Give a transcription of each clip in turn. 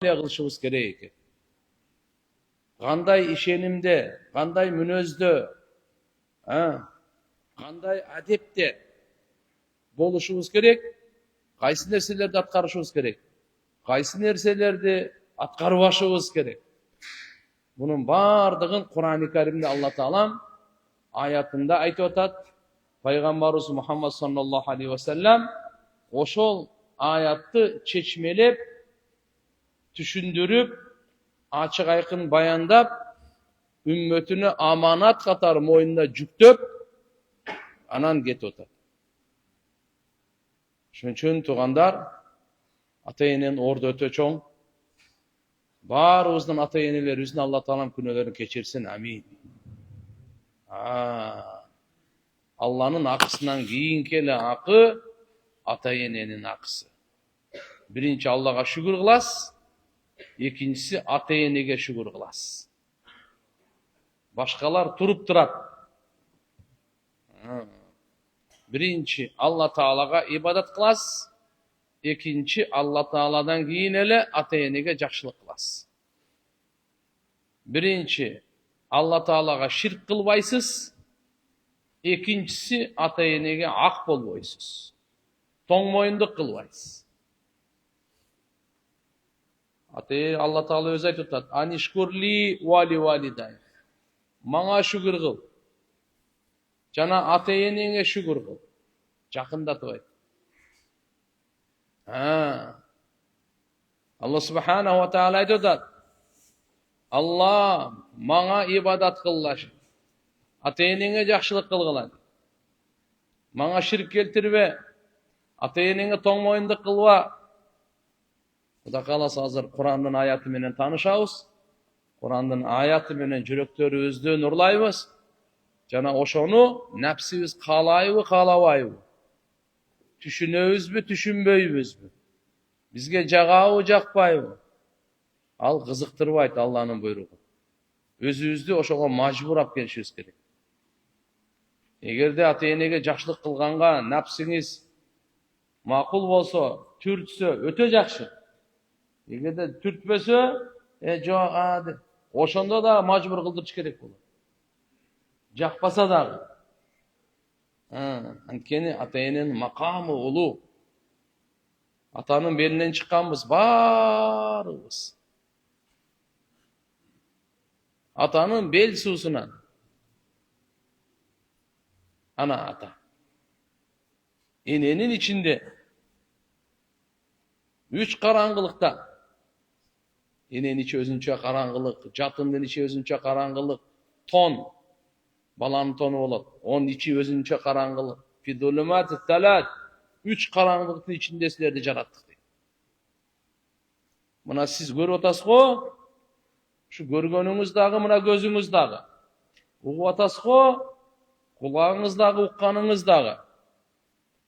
кылышыбыз керек экен. Кандай ишенимде, кандай мүнөздө, кандай адепте болушубуз керек, кайсы нерселерди аткарышыбыз керек, кайсы нерселерди аткарбашыбыз керек. Bunun bardığın Kur'an-ı Kerim'de Allah Teala ayatında aytып atat. Peygamberimiz Muhammed sallallahu aleyhi ve sellem oşol ayatты çeçmelep, düşündürüp, açık aykın bayandap, ümmetini amanat katar moyunda cüktöp, anan get otat. Şunun için tuğandar, ata-enenin orada öte çoğun, barımızdan ata-eneleribizin Allah Teala'm günahlarını keçirsin. Amin. Allah'ın akısından giyinkeli akı, ata-enenin akısı. Birinci Allah'a şükür kılas, ikincisi ata-enege şükür kılas. Başkalar turup durat. Birinci Allah Teala'ga ibadet kılas, ikinci Allah Teala'dan giyinele ata-enege jakşılık kılas. Birinci Allah Teala'ga şirk kılbaysız, ikincisi ata-enege ak bolboysuz. Toң moyunduk kılbaysız. Allah Teala özü aytып атат. Anişkurli vali validay. Mağa şükür kıl. Жана ата-энеңе şükür kıl. Жақындатып ayt. Allah Subhanahu wa Ta'ala aytып атат. Allah mağa ibadat kıllaş. Ata-enеңе жақшылық kılgıla. Mağa şirk keltirbe. Ата-enеңe тоң moyunduk kılba. Құда қаласа азыр Құранның аяты менен танышабыз. Құранның аяты менен жүрөктөрүбүздү нурлайбыз. Жана ошону нәпсибиз каалайбы, каалабайбы? Түшүнөбүзбү, түшүнбөйбүзбү? Бизге жагабы, жакпайбы? Ал кызыктырбайт Алланын буйругу. Өзүбүздү ошого мажбурап келишибиз керек. Эгерде ата-энеге жакшылык кылганга нәпсиңиз макул болсо, түртсө өтө жакшы. Эгерде түртпөсө, жок, ошондо да мажбур кылдырыш керек болот. Жакпаса дагы. Анткени ата-эненин макамы улуу. Атанын белинен чыкканбыз баарыбыз. Атанын бел суусунан. Ana ata. Enenин içinde 3 karangılıkta. Enenin içi özünçe karangılık, jatындын içi özünçe karangılık, ton, balanın tonu olur. Onun içi özünçe karangılık. Fidulumat-ı talat. 3 karangılıktın içinde sizlerdi jarattık deydi. Mına siz görüp atasız go, şu görgönüңүз dagı, mına gözüңүz dagı. Uğup atasız go, kulağınız dagı, uqqanыңыз dagı.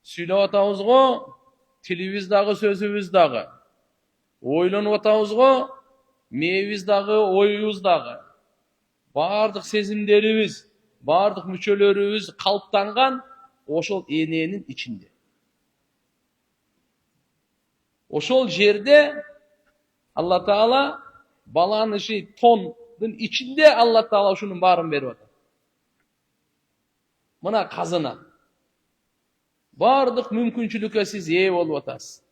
Süylep atabız go, tilibиз dagı, sözüбүз dagı. Ойлонуп атабыз го, мээбиз dagı, оюбуз dagı. Бардык сезимдерибиз, бардык мүчөлөрүбүз калыптанган ошол эненин ичинде. Ошол жерде Allah Taala баланын тондун ичинде Allah Taala ушунун баарын берип атат. Мына казына. Бардык мүмкүнчүлүккө сиз ээ болуп атасыз.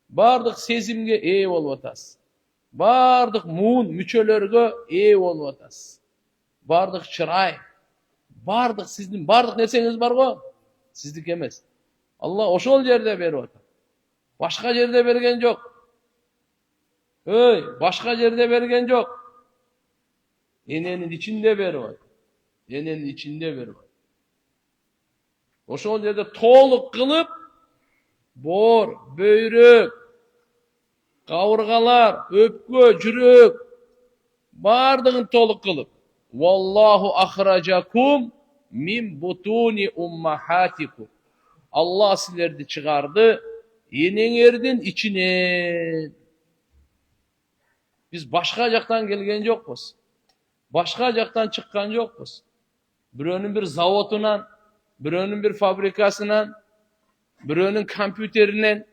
Бардык сезимге ээ болуп атасыз. Бардык муун мүчөлөргө ээ болуп атасыз. Бардык чырай, бардык сиздин бардык нерсеңиз бар го, сиздики эмес. Алла ошол жерде берип атат. Башка жерде берген жок. Башка жерде берген жок. Эненин ичинде берип атат. Эненин ичинде берип атат. Ошол жерде толук кылып, бор, бөйрөк, кабыргалар, өпкө, жүрөк бардыгын толук кылып, Wallahu akhrajakum min butuni ummahatikum. Allah sizlerdi çıkardı enеңердин içinен. Biz başka jaktan gelgen jokпуз. Başka jaktan çıkkan jokпуз. Birönün bir zavodundan, birönün bir fabrikasынан, birönün kompüterinden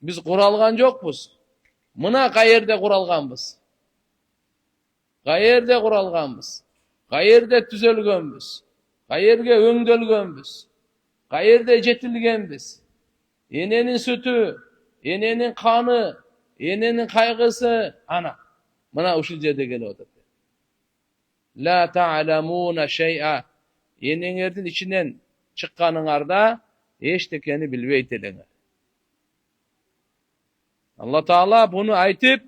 biz kuralgan jokпуз. Mına qayerde kuralganbız? Qayerde kuralganbız? Qayerde tüzelgenbіз? Qayerge öngdölgenbіз? Qayerde jetilgenbіз? Enenin sütü, enenin kanı, enenin kaygısı, ana. Mına uşul jerde kelip oturdu. La ta'lamuna şey'a. Enеңердин içinden çıkkanыңarda eştekeni bilbeyt eleňer. Allah Taala bunu aytıp,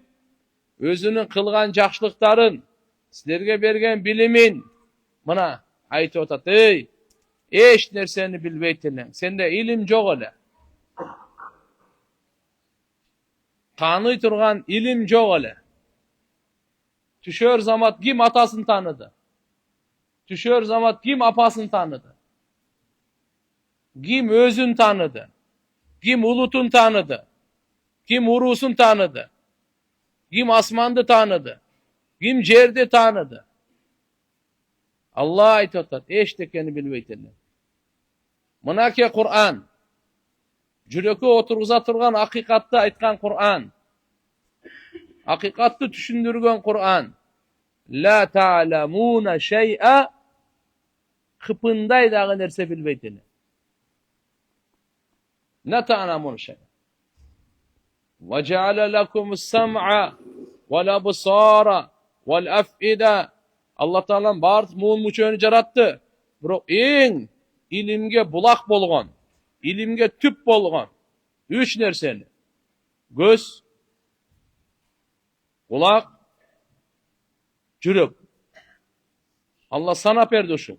özünün kılgan jakşılıktарын, sizlerge bergen bilimin, mına aytıp otat. Ey, eş nerseni bilbeyt eleň. Sende ilim jok ele. Tanıy turgan ilim jok ele. Tüşör zamat kim atasını tanıdı? Tüşör zamat kim apasını tanıdı? Kim özün tanıdı? Kim ulutun tanıdı? Kim urusun tanıdı? Kim asmandı tanıdı? Kim cerdi tanıdı? Allah aytatar, eştekeni bilbeytler. Mınake Kur'an, jüreke oturguza turgan hakikatty aytkan Kur'an, hakikatty düşündürgen Kur'an. La ta'lamuna şey'a, kıpınday dağı nerse bilbeytler. La ta'lamuna şey'a. وَجَعَلَ لَكُمُ السَّمْعَ وَالْأَبْصَارَ وَالْأَفْئِدَةَ. Allah Teala barık muğun muçöğünü jarattı. Biroq en ilimge bulak bolgan, ilimge tüp bolgan üç nerseni: göz, kulak, jürek. Allah sana berdi uşu.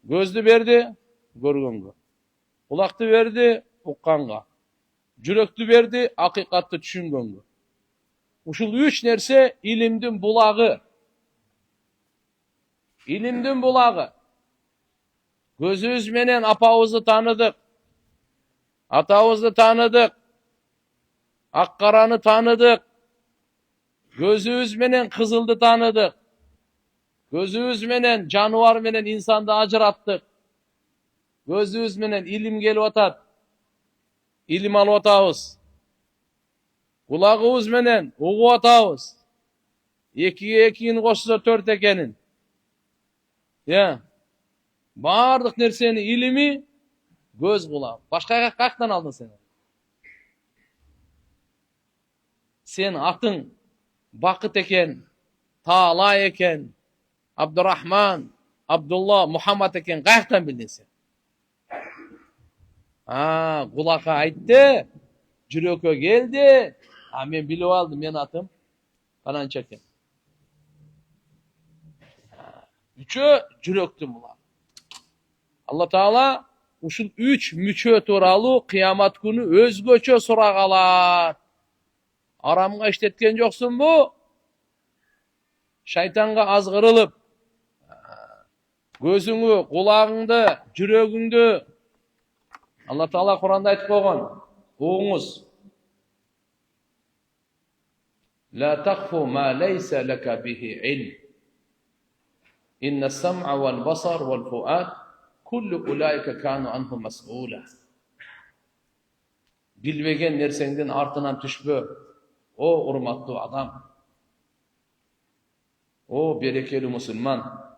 Gözdü berdi, görgenge. Kulaktı berdi, ukkanga. Jürekti berdi, hakikatty düşüngenge. Uşul üç nerse ilimdin bulağı. İlimdin bulağı. Gözüz menen apabızı tanıdık. Atabızı tanıdık. Akkaranı tanıdık. Gözüz menen kızıldı tanıdık. Gözüz menen januar menen insandı ajrattık. Gözüz menen ilim gelip atat. İlim alıp atabız. Kulağımız menen ugup atabız. Ekiye ekini koşsa tört ekenin. Ya. Bardık nerseni ilimi göz kulak. Başka kaktan aldın sen? Sen atın Bakıt eken, Taala eken, Abdurrahman, Abdullah, Muhammed eken kaktan bildin sen? Kulaka aytdı, jüreke geldi. Men bilip aldım, men atım Kanança eken. Üçü jürektin bular. Allah Taala uşul üç müçö turalı kıyamat günü özgöçö soragalar. Aramga işletken joksun bu? Şaytanga azgırılıp, gözüňü, kulağыңды, jüregиңди Allah Taala Kur'anda aytıp koygan. Oğuңuz. La taqfu ma leysa laka bihi ilm. İnne sam'a vel basar vel fuad kullu ulaika kanu anhu mas'ula. Bilbegen nersengden artынан düşbö. O urmatlı adam. O berekeli musulman.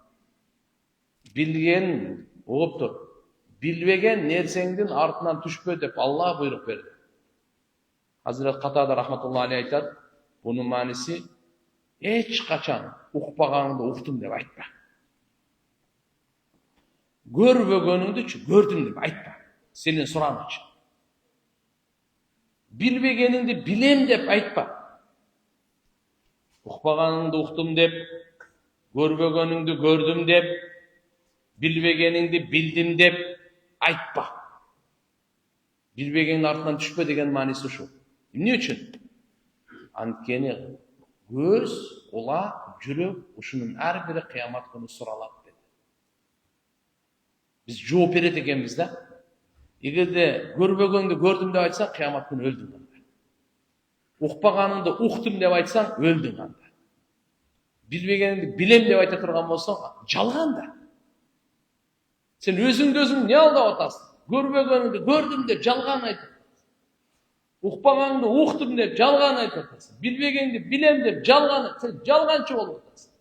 Bilgen oğup tur. Bilbegen nersengden artынан düşbö dep Allah buyruk berdi. Hazret Katada rahmetullahi aleyh aytar. Bunun manisi hiç kaçan ukpağanında uktum dep aytma. Görbögönüңdü gördüm dep aytma. Senin soran için. Bilbegeningdi bilem dep aytma. Ukpağanыңды uktum dep, görbögönüңdü gördüm dep, bilbegeningdi bildim dep aytpa. Bilbegenin артынан düşpö degen manisi şu. Ne üçün? Antkeni göz, kulak, jürek uşunun her biri kıyamat günü soralat dedi. Biz жооп берет экенбиz da. Egerde görbögöňdü gördüm dep aytsaň kıyamat günü öldüm anda. Ukpağanыңды uktum dep aytsaň öldüm anda. Bilbegeningdi bilem dep ayta turgan bolsaň жалган da. Sen özüňdi özüň ne aldap atasın? Görbögöňdü gördüm dep жалган aytyp. Укпагаңды уктум деп жалган айтып атасың. Билбегенди билем деп сен жалганчы болуп атасың.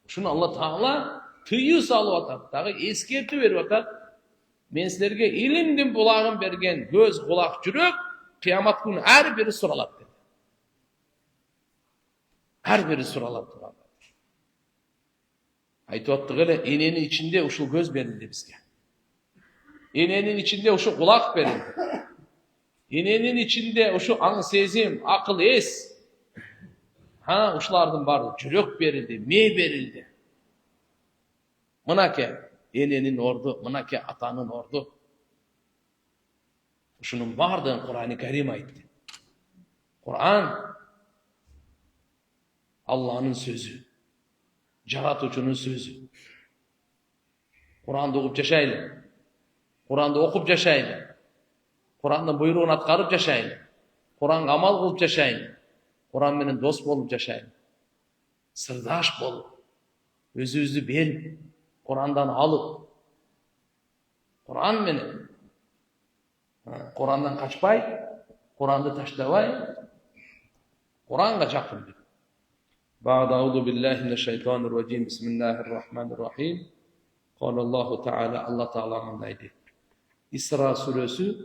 Шуну Алла Таала тыюу салып атат, дагы эскертүү берип атат. Мен силерге илимдин булагын берген көз, кулак, жүрөк кыямат күнү ар бири суралат dedi. Ар бири суралат. Айтып аттык эле, эненин ичинде ушул көз берилди бизге. Эненин ичинде ушул кулак берилди. Эненин ичинде ушул аң сезим, акыл эс. Ушулардын баары жүрөк берилди, мээ берилди. Мынаке эненин орду, мынаке атанын орду. Ушунун баардыгын Кур'ан-ы Карим айтты. Кур'ан Алланын сөзү, жаратуучунун сөзү. Кур'анды угуп жашайлы. Кур'анды окуп жашайлы. Кур'андын буйругун аткарып жашайлы. Кур'анга амал кылып жашайлы. Кур'ан менен дос болуп жашайлы. Сырдаш болуп, өзүбүздү берип, Кур'андан алып, Кур'ан менен, Кур'андан качпай, Кур'анды таштабай, Кур'анга жакын бир. بعد أعوذ بالله من الشيطان الرجيم بسم الله الرحمن الرحيم قال الله تعالى الله تعالى mındaydı. İsra suresi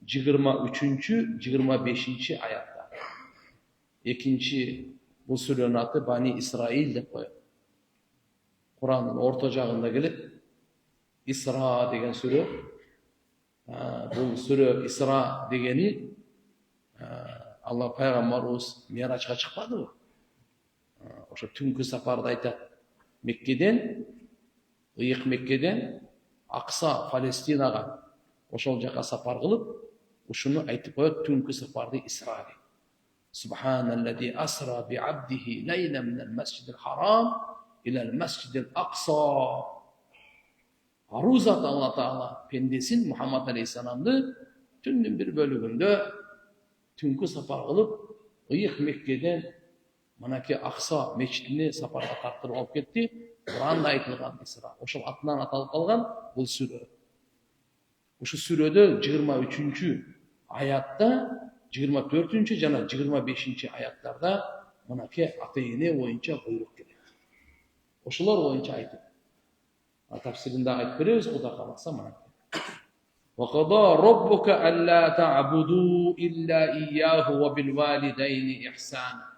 23. 25. ayatlar. İkinci bu surenin adı Bani İsrail dep koyuyor. Kur'an'ın orta jagında gelip İsra degen sure. Bu sure İsra degeni Allah Peygamberimiz Miraç'a çıkmadı mı? Oşo түнкү сапарды айтат. Меккеден, ыйык Меккеден Акса Палестинага ошол жака сапар кылып, ушуну айтып коет түнкү сапарды Исра дейт. Субханаллази асра би абдихи лейла минал масжидил харам илал масжидил акса. Арузат Алла Таала пендесин Мухаммад алейхиссаламды түндүн бир бөлүгүндө түнкү сапар кылып, ыйык Меккеден Манаке Акса мечитине сапарга тартырып алып кетти. Кур'анда айтылган Исра. Ошол атынан аталып калган бул сүрө. Ушу сүрөдө 23 аятта, 24 жана 25 аяттарда манаке ата-эне боюнча буйрук келет. Ошолор боюнча айтып. Тафсиринде айтып беребиз, Кудай кааласа манаке. وَقَضَى رَبُّكَ أَلَّا تَعْبُدُوا إِلَّا إِيَّاهُ وَبِالْوَالِدَيْنِ إِحْسَانًا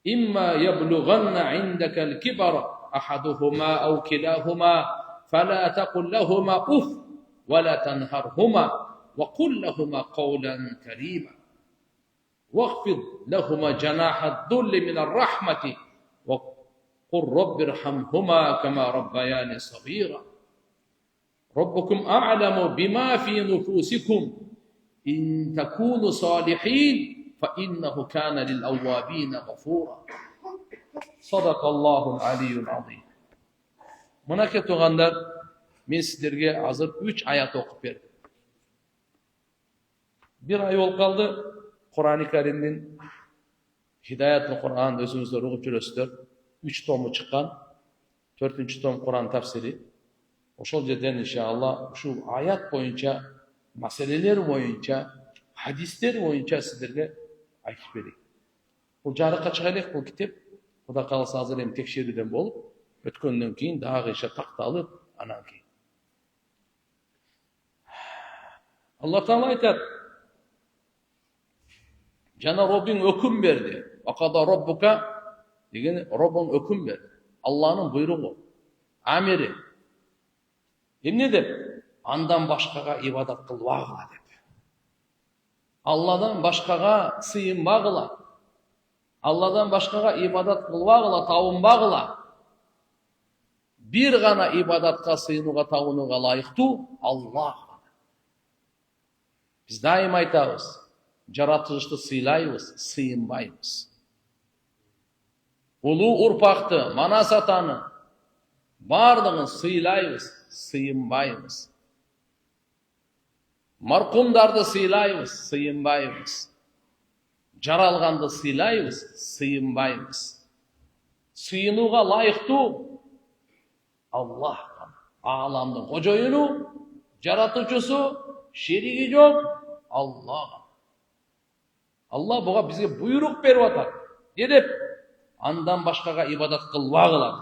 إما يبلغن عندك الكبر أحدهما أو كلاهما فلا تقل لهما أف ولا تنهرهما وقل لهما قولا كريما واخفض لهما جناح الذل من الرحمة وقل رب ارحمهما كما ربياني صغيرا ربكم أعلم بما في نفوسكم إن تكونوا صالحين فإنه كان للأوابين غفورا صدق الله العلي العظيم. Mınake tuğanlar, men sizlerge hazır 3 ayat okup berdim. Bir ay ol kaldı, Kur'an-ı Kerim'in Hidayat-ı Kur'an özünüzde okup жүрөсүzдөр. 3 tomu çıkan, 4. tom Kur'an tafsiri. Oşol жерден inşallah şu ayat boyunca, meseleler boyunca, hadisler boyunca sizlerge айтып берейин. Бул жарыкка чыга элек бул китеп. Кудай кааласа азыр эми текшерүүдөн болуп, өткөндөн кийин дагы ише такталып, анан кийин. Алла Таала айтат: "Жана Роббиң өкүм берди." Акада Роббука деген Роббуң өкүм берди. Алланын буйругу, амири. Эмне деп? Андан башкага ибадат кылбагыла деп. Алладан башкага сыйынбагыла. Алладан башкага ибадат кылбагыла, табынбагыла. Бир гана ибадатка сыйынууга, табынууга лайыктуу Аллах. Биз дайым айтабыз, жаратылышты сыйлайбыз, сыйынбайбыз. Улуу урпакты, манас атаны бардыгын сыйлайбыз, сыйынбайбыз. Маркумдарды сыйлайбыз, сыйынбайбыз. Жаралганды сыйлайбыз, сыйынбайбыз. Сыйынууга лайыктуу Аллах. Ааламдын кожоюну, жаратуучусу, şerigi yok. Allah. Allah buga bizge buyruk berip atar. Ne dep? Andan başkaga ibadat kılbagılar.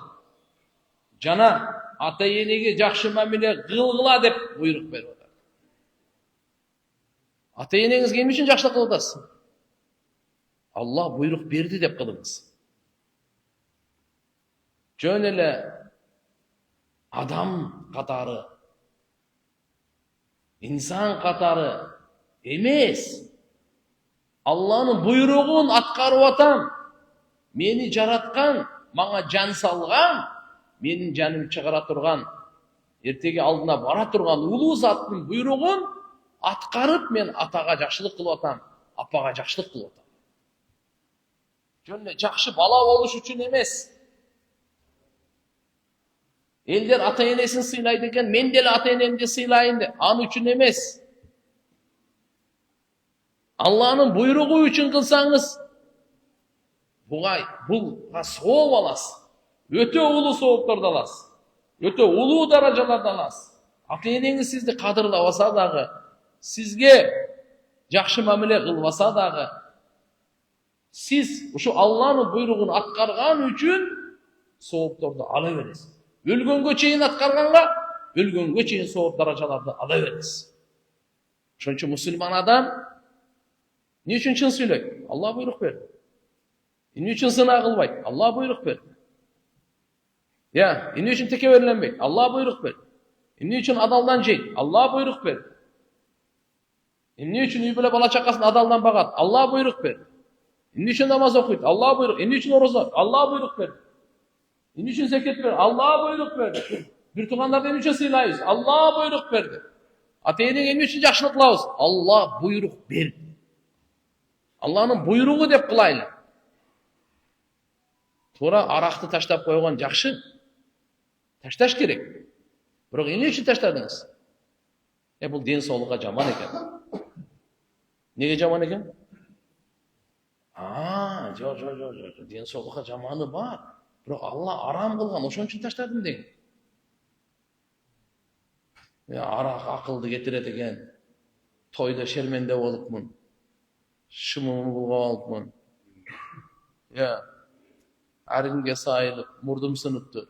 Jana ata-enege jakşı mamile kılgıla dep buyruk berip atar. Ata-enеңiz эмне үчүн жакшылык кылып атасыз? Allah buyruk berdi dep kılыңыз. Жөн эле адам катары, insan катары эмес. Allah'ın buyruğun atkarıp atam. Meni jaratkan, maňa jan salgan, menin janım çıgara turgan, ertege aldına bara turgan uluu zattın buyruğun atkarıp men ataga jakşılık kılıp atam, apaga jakşılık kılıp atam. Жөн эле жакшы бала болуш үчүн эмес. Элдер ата-энесин сыйлайт экен, мен деле ата-энемди сыйлайын деп, аны үчүн эмес. Allah'ın buyruğu üçün kılsanız, buga sooп alасыз. Öte ulu soopторду alасыз. Öte ulu darajаларды alасыз. Ата-энеңиz sizdi kadırlabasa dagы, sizge jakşı mamile kılbasa dagı, siz şu Allah'ın buyruğunu atkargan üçün soopторду ala beresiz. Ölgөнгө чейин atkarganga, ölgөнгө чейин soop darajalarda ala beresiz. Şoň üçin musulman adam ne üçün çın söyleyip? Allah buyruk verdi. Ne üçün sına kılbayt? Allah buyruk verdi. Ya, ne üçün teke verilenbeyt? Allah buyruk verdi. Ne üçün adaldan jeyt? Allah buyruk verdi. Ne üçün üy bile bala çakasın adaldan bagat? Allah buyruk verdi. Ne üçün namaz okuyt? Allah buyruk. Ne üçün oruza? Allah buyruk verdi. Ne üçün zeket verdi? Allah buyruk verdi. Bir tuğanlarda ne üçün sıylayız? Allah buyruk verdi. Ata-enege ne üçün jakşılık kılabыз? Allah buyruk verdi. Allah'ın buyruğu dep kılaylı. Sonra araktı taştap koygan jakşı. Taştaş gerek. Biroq emne üçün taştadыңыз? Bul den soğluğa jaman eken. Nege jaman eken? Жоқ. Den soğluğa jamanı var. Biroq Allah aram kılgan, oşon üçün taştadım deyin. Arak akıldı getiret eken. Toyda şermende bolupmun. Şımımı bulgap alıpmın. Ya, arınge sayılıp, murdum sınıptı.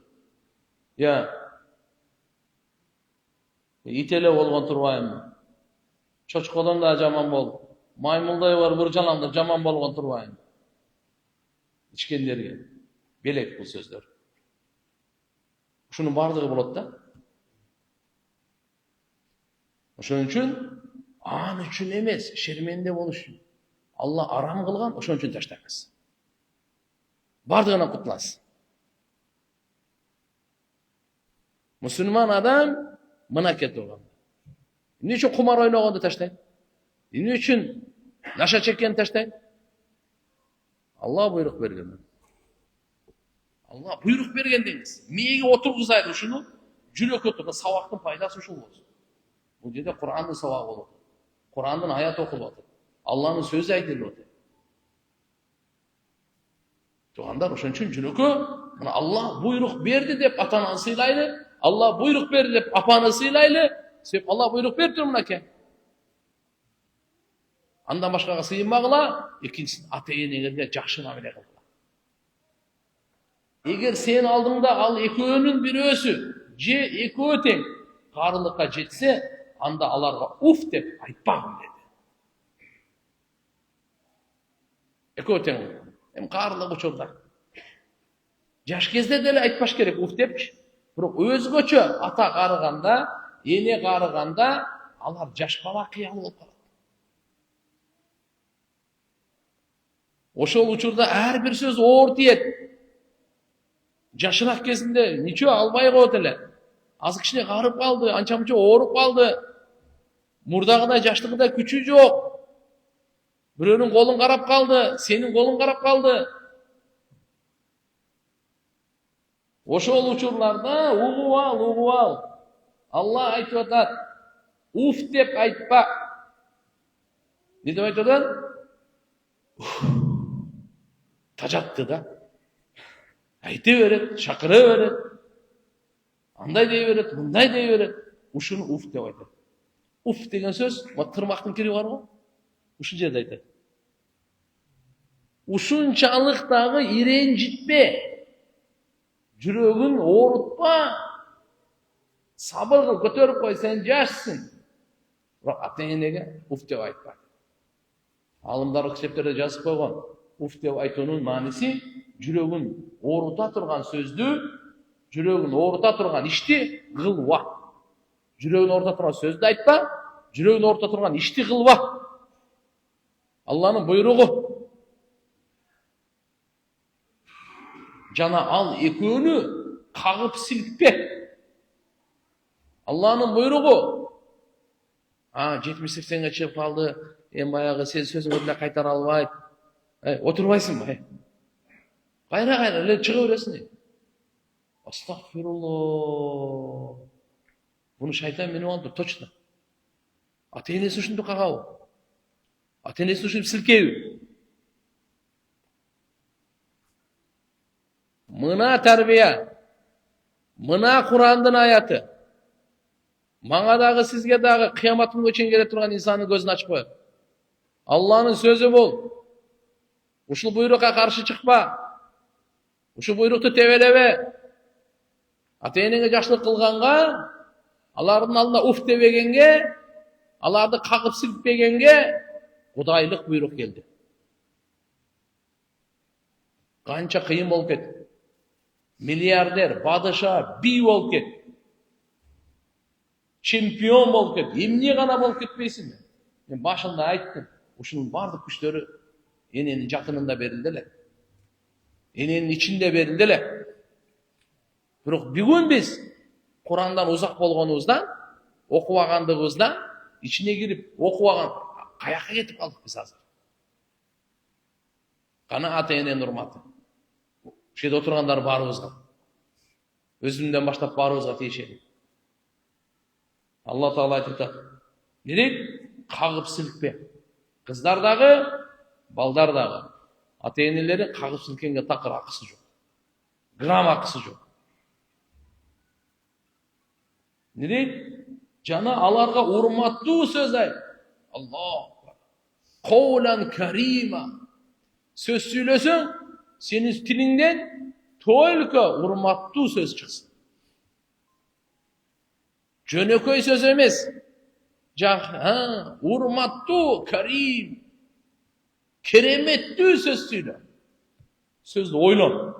Ya, itele bolgan turbayım. Çoçkodan da jaman bol. Maymulday var burjalamda jaman bolgan turbayım. İçkenlerge. Belek bu sözler. Şunun bardığı bolat da. Şunun üçün, an üçün emes, şermende boluşun. Allah aram kılgan, oşon üçün taştaymiz. Bardığına kutlasın. Müslüman adam mına ket olgan. Ne üçün kumar oynaganda taştayın? Ne üçün naşa çekken taştayın? Allah buyruk bergen. Allah buyruk bergen deymiz. Miyege oturguzaydı şunu, jürek oturdu, savaktın paydası uşul bolsun. Bu jerde Kur'an'ın savabı olur. Kur'an'ın hayat okulup atır. Allah'ın sözü aytılып atır. Tuğandar oşon üçün jürökö, Allah buyruk berdi dep atanany sıylaylı, Allah buyruk berdi dep apany sıylaylı, sebep Allah buyruk berdi mınake. Andan başkaga sıyınmagıla, ikincisi ata-enеңерге jakşı mamile kılgıla. Eger sen aldığında al ekөөнүн birөөsü, je ekөө teң karılıkka jetse, anda alarga uf dep aytpagın dedi. Ekөө teң. Karılık uçurda. Jaş kezde dele aytpaş gerek uf depçi. Biroq özgöçö ata karıganda, ene karıganda alar jaş bala kıyalı bolup kalат. Oşol uçurda her bir söz oor tiyet. Jaşırak кезинде ниче албай коет эле. Az kişine karıp kaldı, ança-munça oğurup kaldı. Murdağıda, yaşlığında küçüğü yok. Birinin kolun karap kaldı, senin kolun karap kaldı. Oşol uçurlarda uğu al. Allah aytып atar. Uf dep aytpa. Ne dep aytып atar? Tajattı da. Aytı veret, şakırı veret. Anday dey veret, bunday dey veret. Uşunu uf dep aytır. Уф деген сөз, тырмактын кири бар го. Ушул жерде айтат. Ушунчалык дагы иренжитпе. Жүрөгүн оорутпа. Сабыр кыл, көтөрүп кой, сен жашсың. Бирок ата-энеге уф деп айтпа. Алымдар китептерде жазып койгон. Уф деп айтуунун мааниси жүрөгүн оорута турган сөздү, жүрөгүн оорута турган ишти кылба. Жүрөгүн оорута турган сөздү айтпа, жүрөгүн оорута турган ишти кылба. Алланын буйругу. Жана ал экөөнү кагып силкпе. Алланын буйругу. 70-80-ге чыгып калды. Баягы сен сөзүңдү эле кайтара албайт. Отурбайсыңбы? Кайра эле чыга бересиң. Астагфируллах. Буну шайтан менеп алды, точно. Ата-энеси ушинтип кагабы? Ата-энеси ушинтип силкеби? Мына тарбия. Мына Курандын аяты. Мага дагы сизге дагы кыямат күнгө чейин келе турган инсандын көзүн ачып коет. Алланын сөзү бул. Ушул буйрукка каршы чыкпа. Ушул буйрукту тебелебе. Ата-энеңе жакшылык кылганга, алардын алдына уф дебегенге, аларды кагып силкпегенге кудайлык буйрук келди. Канча кыйын болуп кетти. Миллиардер, падыша, бий болуп кетти. Чемпион болуп кетти. Эмне гана болуп кетпейсиңби? Мен башында айттым. Ушунун бардык күчтөрү эненин жакынында берилди эле. Эненин ичинде берилди эле. Бирок бүгүн биз Курандан узак болгонубуздан, окубагандыгыбыздан, ичине кирип окубаган каяка кетип калдык биз азыр. Кана ата-эненин урматы. Ушул жерде отургандар баарыбызга. Өзүмдөн баштап баарыбызга тиешелүү. Алла Таала айтып атат. Бирик кагып силкпе. Кыздар дагы, балдар дагы. Ата-энелери кагып силкенге такыр акысы жок. Грамм акысы жок. Нерек? Жана аларга урматтуу сөз айт. Аллах. Коулан карима. Сөз сүйлөсөң, сенин тилиңден только урматтуу сөз чыксын. Жөнөкөй сөз эмес. Урматтуу, карим. Кереметтүү сөз сүйлө. Сөздү ойлон.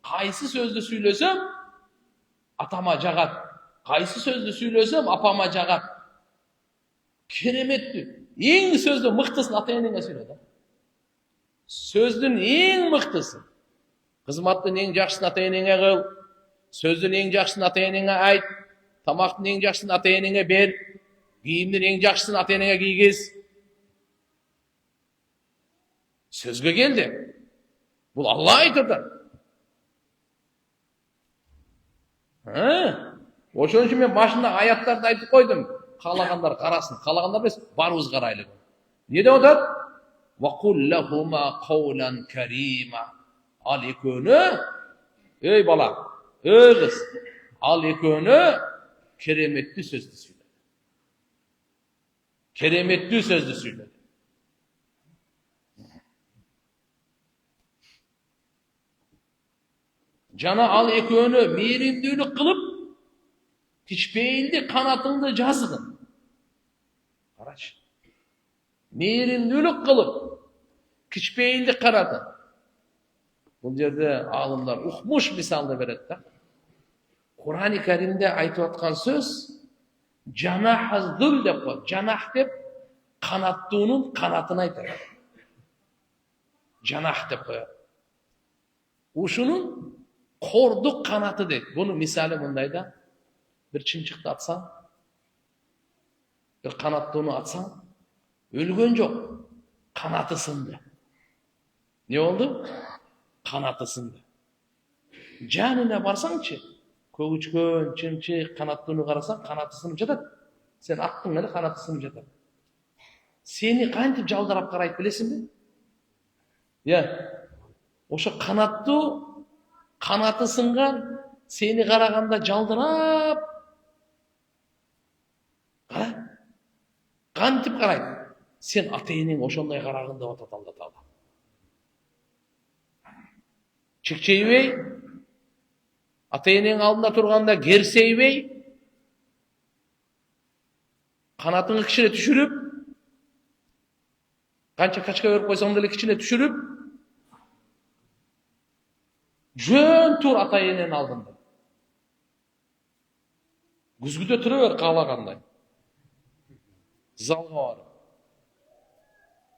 Кайсы сөздү сүйлөсөм, атама жагат. Кайсы сөздү сүйлөсөм, апама жагат. Кереметтүү. Эң сөздү мыктысын ата-энеңе сүйлө да. Сөздүн эң мыктысын. Кызматтын эң жакшысын ата-энеңе кыл. Сөздүн эң жакшысын ата-энеңе айт. Тамактын эң жакшысын ата-энеңе бер. Кийимдин эң жакшысын ата-энеңе кийгиз. Сөзгө келди. Бул Алла айтып атат. Ошон үчүн мен башында аяттарды айтып койдум. Каалагандар карасын, каалагандар эмес, барыбыз карайлы. Не деп атат? Ва куллахума каулан карима. Ал экөөнү, ey бала, ey кыз, ал экөөнү кереметтүү сөздү сүйлөдү. Кереметтүү сөздү сүйлөдү. Жана ал экөөнү мээримдүүлүк кылып, кичпейилди канатыңды жазгын. Карачы. Мээримдүүлүк кылып, кичпейилди канатын. Бул жерде алымдар укмуш мисалды берет да. Курани Каримде айтып аткан сөз жанахаздул деп коет. Жанах деп канаттуунун канатын айтат. Жанах деп коет. Ушунун кордук канаты дейт. Буну мисалы мындай да. Bir чымчыкты атсаң, bir канаттууну атсаң, өлгөн жок, канаты сынды. Не болду? Канаты сынды. Жанына барсаңчы, көгүчкөн, чымчык, канаттууну карасаң, канаты сынып жатат. Сен аттың эле канаты сынып жатат. Сени кантип жалдырап карайт билесиңби? Ошо канаттуу, канаты сынган, сени караганда жалдырап. Кара. Кантип карайт? Сен ата-энең ошондой карагын деп атат Алла Таала. Чекчейбей, ата-энең алдында турганда керсейбей, канатыңы кичине түшүрүп, канча качка берип койсоң деле кичине түшүрүп, жөн тур ата-эненин алдында. Күзгүдө тура бер каалагандай. Залга барып.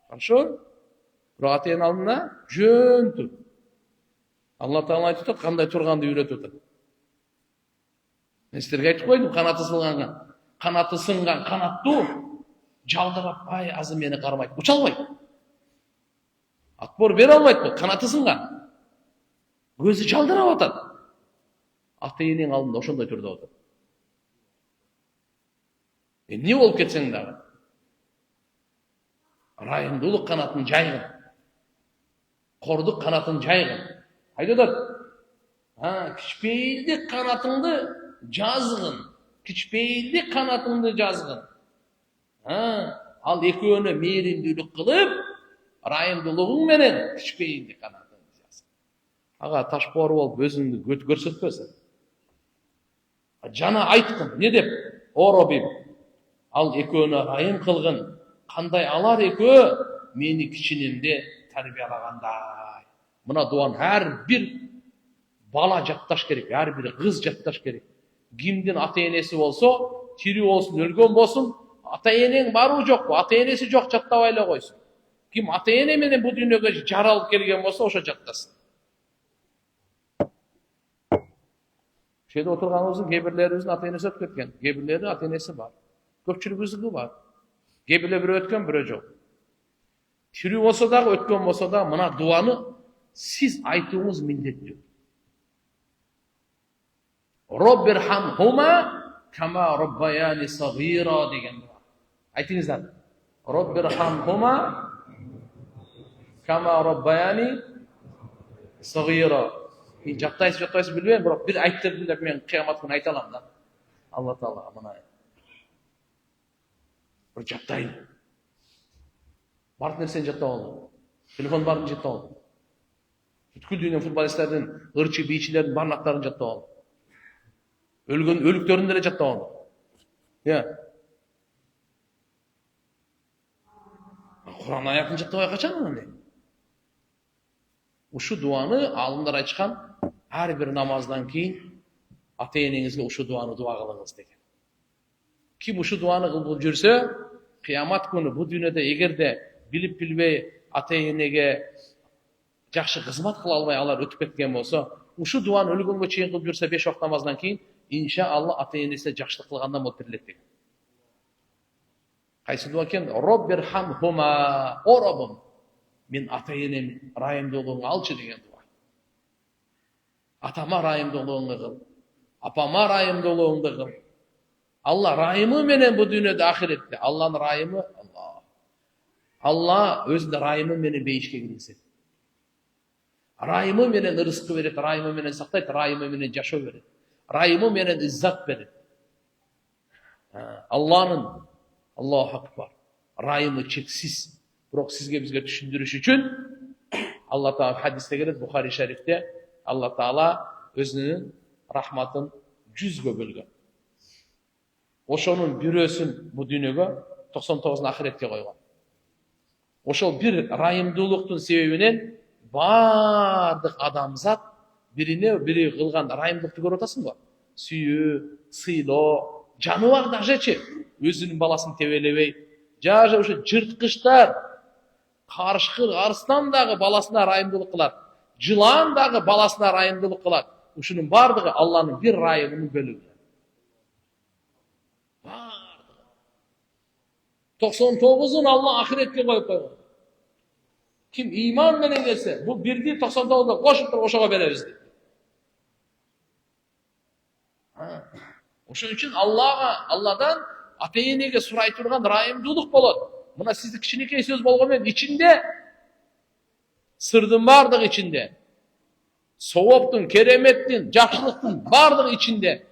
Хорошо? Бирок ата-эненин алдында жөн тур. Алла Таала айтып атат, кандай турганды үйрөтүп атат. Мен силерге айтып койдум, канаты сынган канаттуу жалдырап, ай азыр мени кармайт, уча албайт. Отпор бере албайт бул, канаты сынган. Көзү жалдырап атат. Ата-эненин алдында ошондой турда атат. Эмне болуп кетсең дагы райымдуулук канатын жайгын. Кордук канатын жайгын. Айтып атат. Кичпейилдик канатыңды жазгын. Кичпейилдик канатыңды жазгын. Ал экөөнө мээримдүүлүк кылып, райымдуулугуң менен кичпейилдик канатыңды жазгын. Ага ташпоор болуп өзүңдү көрсөтпөсүң. Жана айткын, не деп? О Роббим, ал экөөнө райым кылгын. Кандай алар экөө мени кичинемде тарбиялагандай. Мына дуаны ар бир бала жатташ керек, ар бир кыз жатташ керек. Кимдин ата-энеси болсо, тирүү болсун, өлгөн болсун, ата-энең барбы жокпу? Ата-энеси жок, жаттабай эле койсун. Ким ата-эне менен бу дүйнөгө жаралып келген болсо, ошо жаттасын. Шеде отурганыбыздын кээ-бирлерибиздин ата-энеси өтүп кеткен, кээ-бирлери ата-энеси бар. Көпчүлүгүбүздүкү бар. Кээ-бирлер бирөө өткөн, бирөө жок. Тирүү болсо дагы, өткөн болсо дагы мына дуаны сиз айтууңуз милдеттүү. Роббирхамхума кама роббаяни сагира деген дуа. Айтыңыздар. Роббирхамхума кама роббаяни сагира. Жаттайсыз билбейм, бирок бир айттырдым деп мен кыямат күнү айта алам да. Алла Таалага мына бир жаттайын. Бар нерсени жаттап алдым. Телефон барын жаттап алдым. Бүткүл дүйнөнүн футболисттердин, ырчы бийчилердин барнактарын жаттап алдым. Өлгөн өлүктөрүн деле жаттап алдым. Кур'ан аятын жаттабай качан андай? Ушу дуаны алымдар айтышкан, ар бир намаздан кийин ата-энеңизге ушу дуаны дуа кылыңыз деген. Ким ушу дуаны кылып жүрсө, кыямат күнү бу дүйнөдө эгерде билип билбей ата-энеге жакшы кызмат кыла албай алар өтүп кеткен болсо, ушу дуаны өлгөнгө чейин кылып жүрсө 5 вакыт намаздан кийин иншаалла ата-энесине жакшылык кылгандан болуп тирилет деген. Кайсы дуа экен? Роббирхамхума, о Роббим, мен ата-энем райымдуулугуңду алчы деген дуа. Атама райымдуулугуңду кыл, апама райымдуулугуңду кыл. Алла райымы менен бу дүйнөдө ахиретте. Алланын райымы Алла өзүнүн райымы менен бейишке киргизет. Райымы менен ырыскы берет, райымы менен сактайт, райымы менен жашоо берет. Райымы менен иззат берет. Алланын, Аллаху акбар, райымы чексиз. Бирок сизге бизге түшүндүрүш үчүн Алла Таала хадисте келет, Бухари шарифте, Алла Таала өзүнүн рахматын 100гө бөлгөн. Ошонун бирөөсүн бу дүйнөгө, 99-ун ахиретке койгон. Ошол бир райымдуулуктун себебинен бардык адамзат бирине бири кылган райымдыкты көрүп атасыңбы? Сүйүү, сыйлоо, жаныбар дажечи өзүнүн баласын тебелебей, жаже ошо жырткычтар, карышкыр, арстан дагы баласына райымдуулук кылат. Жылан дагы баласына райымдуулук кылат. Ушунун бардыгы Алланын бир райымынын бөлүгү. 99'un Allah ahiretке коюп койгон. Ким иман менен келсе, бул бирди 99'да кошуп туруп ошого беребиз дейт. Ошон үчүн Алладан ата-энеге сурай турган райымдуулук болот. Мына сизди кичинекей сөз болгон менен ичинде сырдын бардыгы ичинде, сооптун, кереметтин, жакшылыктын бардыгы ичинде,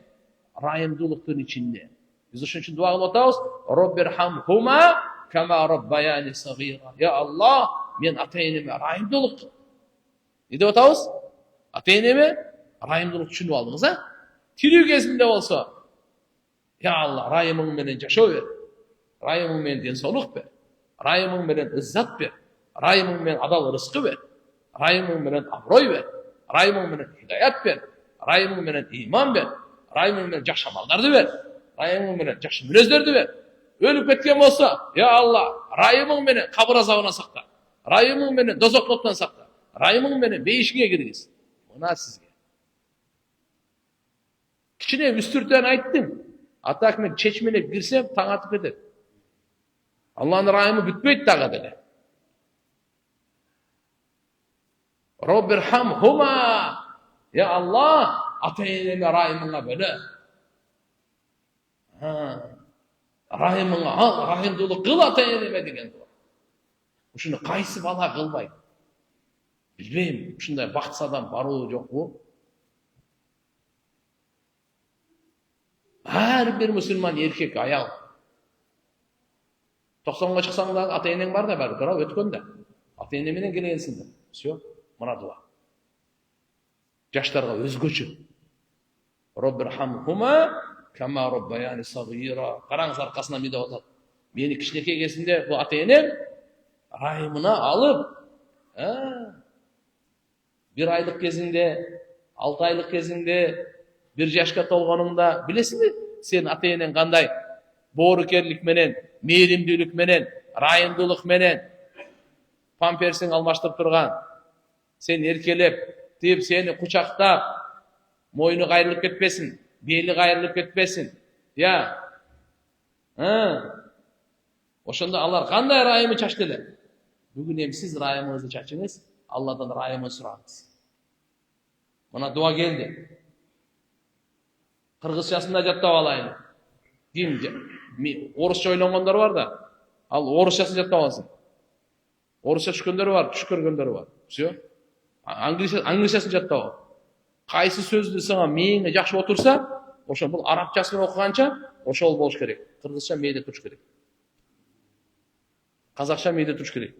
райымдуулуктун ичинде. Biz ошон үчүн дуа кылып атабыз. Роббирхамхума кама роббаяни сагира. Я Аллах, мен ата-энеме райымдуулук. Не деп атабыз? Ата-энеме райымдуулук түшүнүп алдыңыз, а? Тирүү кезинде болсо, я Алла, райымың менен жашоо бер. Райымың менен денсаулык бер. Райымың менен ыззат бер. Райымың менен адал рызкы бер. Райымың менен аброй бер. Райымың менен хидаят бер. Райымың менен иман бер. Райымың менен жакшы амалдарды бер. Райымың менен жакшы мүнөздөрдү бер. Өлүп кеткен болсо, я Алла, райымың менен кабыр азабынан сакта. Райымың менен дозок оттон сакта. Райымың менен бейишиңе киргиз. Мына сизге. Кичине үстүртөн айттым. Атак мен чечмелеп кирсем, таң атып кетет. Алланын райымы бүтпөйт дагы деле. Роббирхамхума. Я Аллах, ата-энеме райымыңа бөлө. Райымыңа ал, райымдуулук кыл ата-энеме деген. Ушуну кайсы бала кылбайт? Билбейм, ушундай бактысы адам барбы жокпу? Ар бир мусулман эркек, аял. 90-га чыксаң дагы ата-энең бар да бар, бирок өткөн да. Ата-эне менен келгенсиң да. Всё, мына дуа. Жаштарга өзгөчө. Роббирхамхума кама роббаяни сагира. Караңыз аркасына эмне деп атат? Мени кичинекей кезинде бул ата-энем райымына алып, 1 айлык кезинде, 6 айлык кезинде, 1 жашка толгонуңда билесиңби? Сен ата-энең кандай боорукерлик менен, мээримдүүлүк менен, райымдуулук менен памперсиң алмаштырып турган. Сен эркелеп, тип сени кучактап, мойну кайрылып кетпесин, бели кайрылып кетпесин. Я. Ошондо алар кандай райымы чачты эле? Бүгүн эми сиз райымыңызды чачыңыз, Алладан райымын сураңыз. Мына дуа келди. Кыргызчасында жаттап алайын. Орусча ойлонгондор бар да. Ал орусчасын жаттап алсын. Орусча түшкөндөр бар, түш көргөндөр бар. Всё. Англисчасын жаттап ал. Кайсы сөздү сага мээңе жакшы отурса, ошо бул арабчасын окуганча ошол болуш керек. Кыргызча мээде туруш керек. Казакча мээде туруш керек.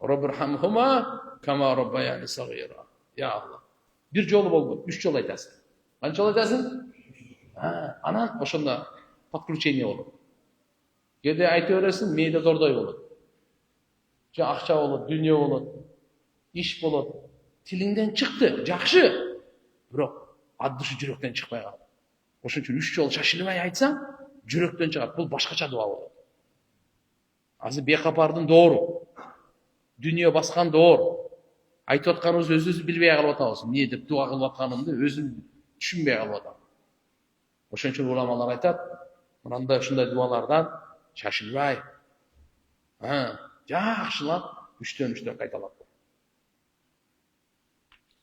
Роббирхамхума кама роббаяни сагира. Я Аллах. Бир жолу болбойт, 3 жолу айтасың. Канча жолу айтасың? Анан ошондо подключение болот. Кээде айта бересиң, мээде зордой болот. Же акча болот, дүйнө болот, иш болот. Тилиңден чыкты, жакшы. Бирок ат душу жүрөктөн чыкпай калды. Ошон үчүн 3 жолу шашылбай айтсаң, жүрөктөн чыгат. Бул башкача дуа болот. Азыр бекапардын доору. Дүйнө баскан доор. Айтып атканыбызды өзүбүз билбей калып атабыз. Эмне деп дуа кылып атканымды өзүм түшүнбөй калып атам. Ошон үчүн уламалар айтат, мындай ушундай дуалардан шашылбай, жакшылап 3-3 кайталап.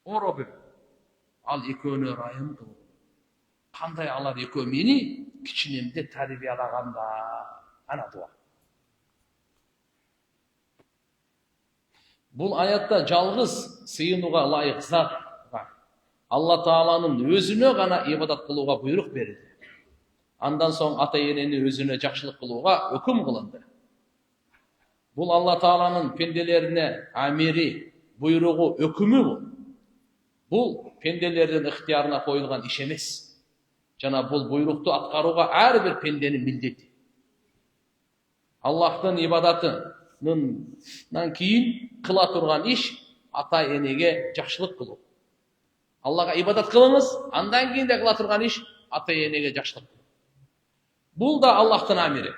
О Роббим, ал экөөнө райым кыл. Кандай алар экөө мени кичинемде тарбиялаганда? Ана дуа. Бул аятта жалгыз сыйынууга ылайык зат бар. Алла Тааланын өзүнө гана ибадат кылууга буйрук берилди. Андан соң ата-энени өзүнө жакшылык кылууга өкүм кылынды. Бул Алла Тааланын пенделерине амири, буйругу, өкүмү бул. Бул пенделердин ыктыярына коюлган иш эмес. Жана бул буйрукту аткарууга ар бир пенденин милдети. Аллахтын ибадатынан кийин кыла турган иш ата-энеге жакшылык кылуу. Аллага ибадат кылыңыз, андан кийин да кыла турган иш ата-энеге жакшылык кылуу. Бул да Аллахтын амири.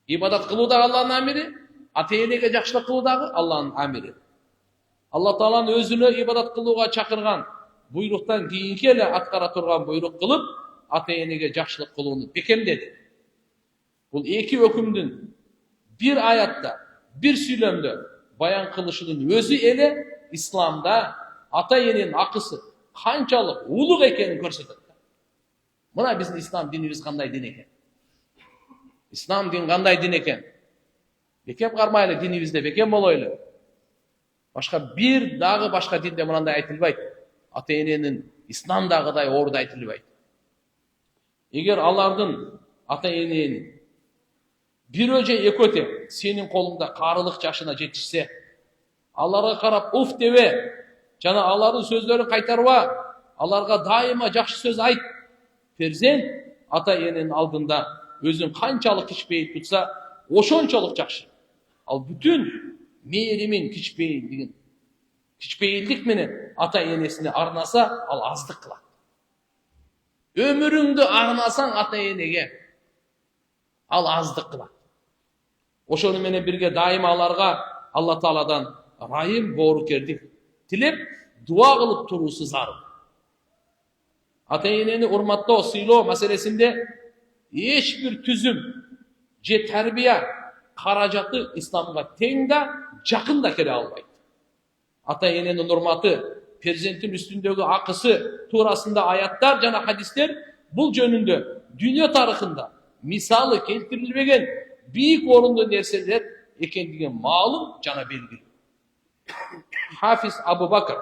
Ибадат кылуу да Алланын амири, ата-энеге жакшылык кылуу дагы Алланын амири. Алла Тааланын өзүнө ибадат кылууга чакырган буйруктан кийинки эле аткара турган буйрук кылып, ата-энеге жакшылык кылууну бекемдеди. Бул эки өкүмдүн бир аятта, бир сүйлөмдө баян кылышынын өзү эле исламда ата-эненин акысы канчалык улук экенин көрсөтөт. Мына биздин ислам динибиз кандай дин экен? Ислам дин кандай дин экен? Бекем кармайлы динибизде бекем болойлу. Башка бир дагы башка динде мынандай айтылбайт. Ата-эненин исламдагыдай орду айтылбайт. Егер алардын ата-эненин бирөө же экөө тең сенин колуңда карылык жашына жетишсе, аларга карап уф дебе, жана алардын сөздөрүн кайтарба, аларга дайыма жакшы сөз айт. Перзент ата-эненин алдында өзүн канчалык кичпейил тутса, ошончолук жакшы. Ал бүтүн мээримин кичпейилдик менен ата-энесине арнаса, ал аздык кылат. Өмүрүңдү арнасаң ата-энеге, ал аздык кылат. Ошону менен бирге дайыма аларга Алла Тааладан райым, боорукердик тилеп, дуа кылып туруусу зарыл. Ата-энени урматтоо, сыйлоо маселесинде эч бир түзүм же тарбия каражаты исламга тең да, жакын да келе албайт. Ата-эненин урматы, перзенттин үстүндөгү акысы туурасында аяттар жана хадистер бул жөнүндө дүйнө тарыхында мисалы келтирилбеген бийик орунду нерселер экендиги маалым жана белгилүү. Хафиз Абу Бакр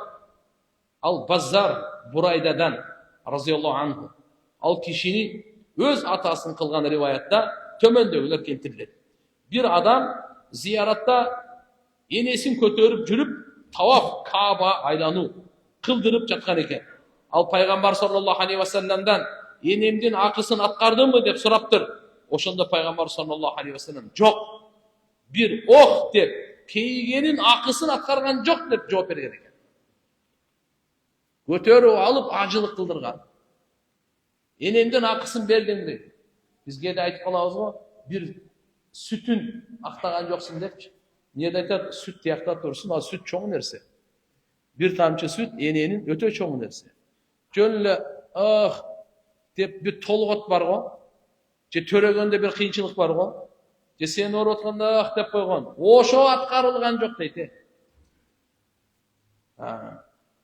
ал-Баззар Бурайдадан разияллаху анху, ал кишини өз атасын кылган риваятта төмөндөгүлөр келтирилет. Бир адам зияратта энесин көтөрүп жүрүп, таваф, Кааба айлануу кылдырып жаткан экен. Ал пайгамбар саллаллаху алейхи ва салламдан энемдин акысын аткардымбы деп сураптыр. Ошондо пайгамбар саллаллаху алейхи ва саллам жок, бир ох деп кейгенин акысын аткарган жок деп жооп берген экен. Көтөрүп алып ажылык кылдырган. Энемдин акысын бердим дейт. Бизге да айтып калабыз го, бир сүтүн актаган жоксуң депчи. Эмне айтат? Сүт тиякта турсун, ал сүт чоң нерсе. Бир тамчы сүт эненин өтө чоң нерсе. Жөн эле деп бир толгот бар го, же төрөгөндө бир кыйынчылык бар го, же сен ооруп атканда деп койгон. Ошо аткарылган жок дейт.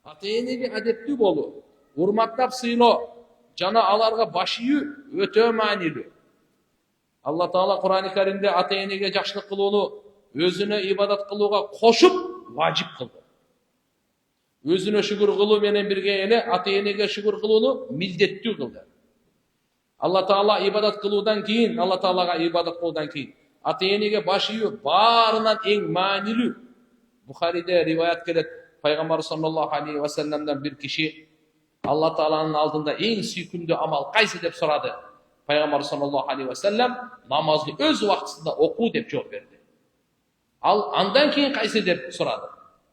Ата-энеге адептүү болуу, урматтап сыйлоо жана аларга баш ийүү өтө маанилүү. Алла Таала Кур'ан-ы Каримде ата-энеге жакшылык кылууну өзүнө ибадат кылууга кошуп важип кылды. Өзүнө шүгүр кылуу менен бирге эле ата-энеге шүгүр кылууну милдеттүү кылды. Алла Таала ибадат кылуудан кийин, Алла Таалага ибадат кылуудан кийин ата-энеге баш ийүү баарынан эң маанилүү. Бухариде риваят келет, пайгамбар саллаллаху алейхи ва салламдан бир киши Алла Тааланын алдында эң сүйкүмдүү амал кайсы деп сурады. Пайгамбар саллаллаху алейхи ва саллам намазды өз убактысында окуу деп жооп берди. Ал андан кийин кайсы деп сурады.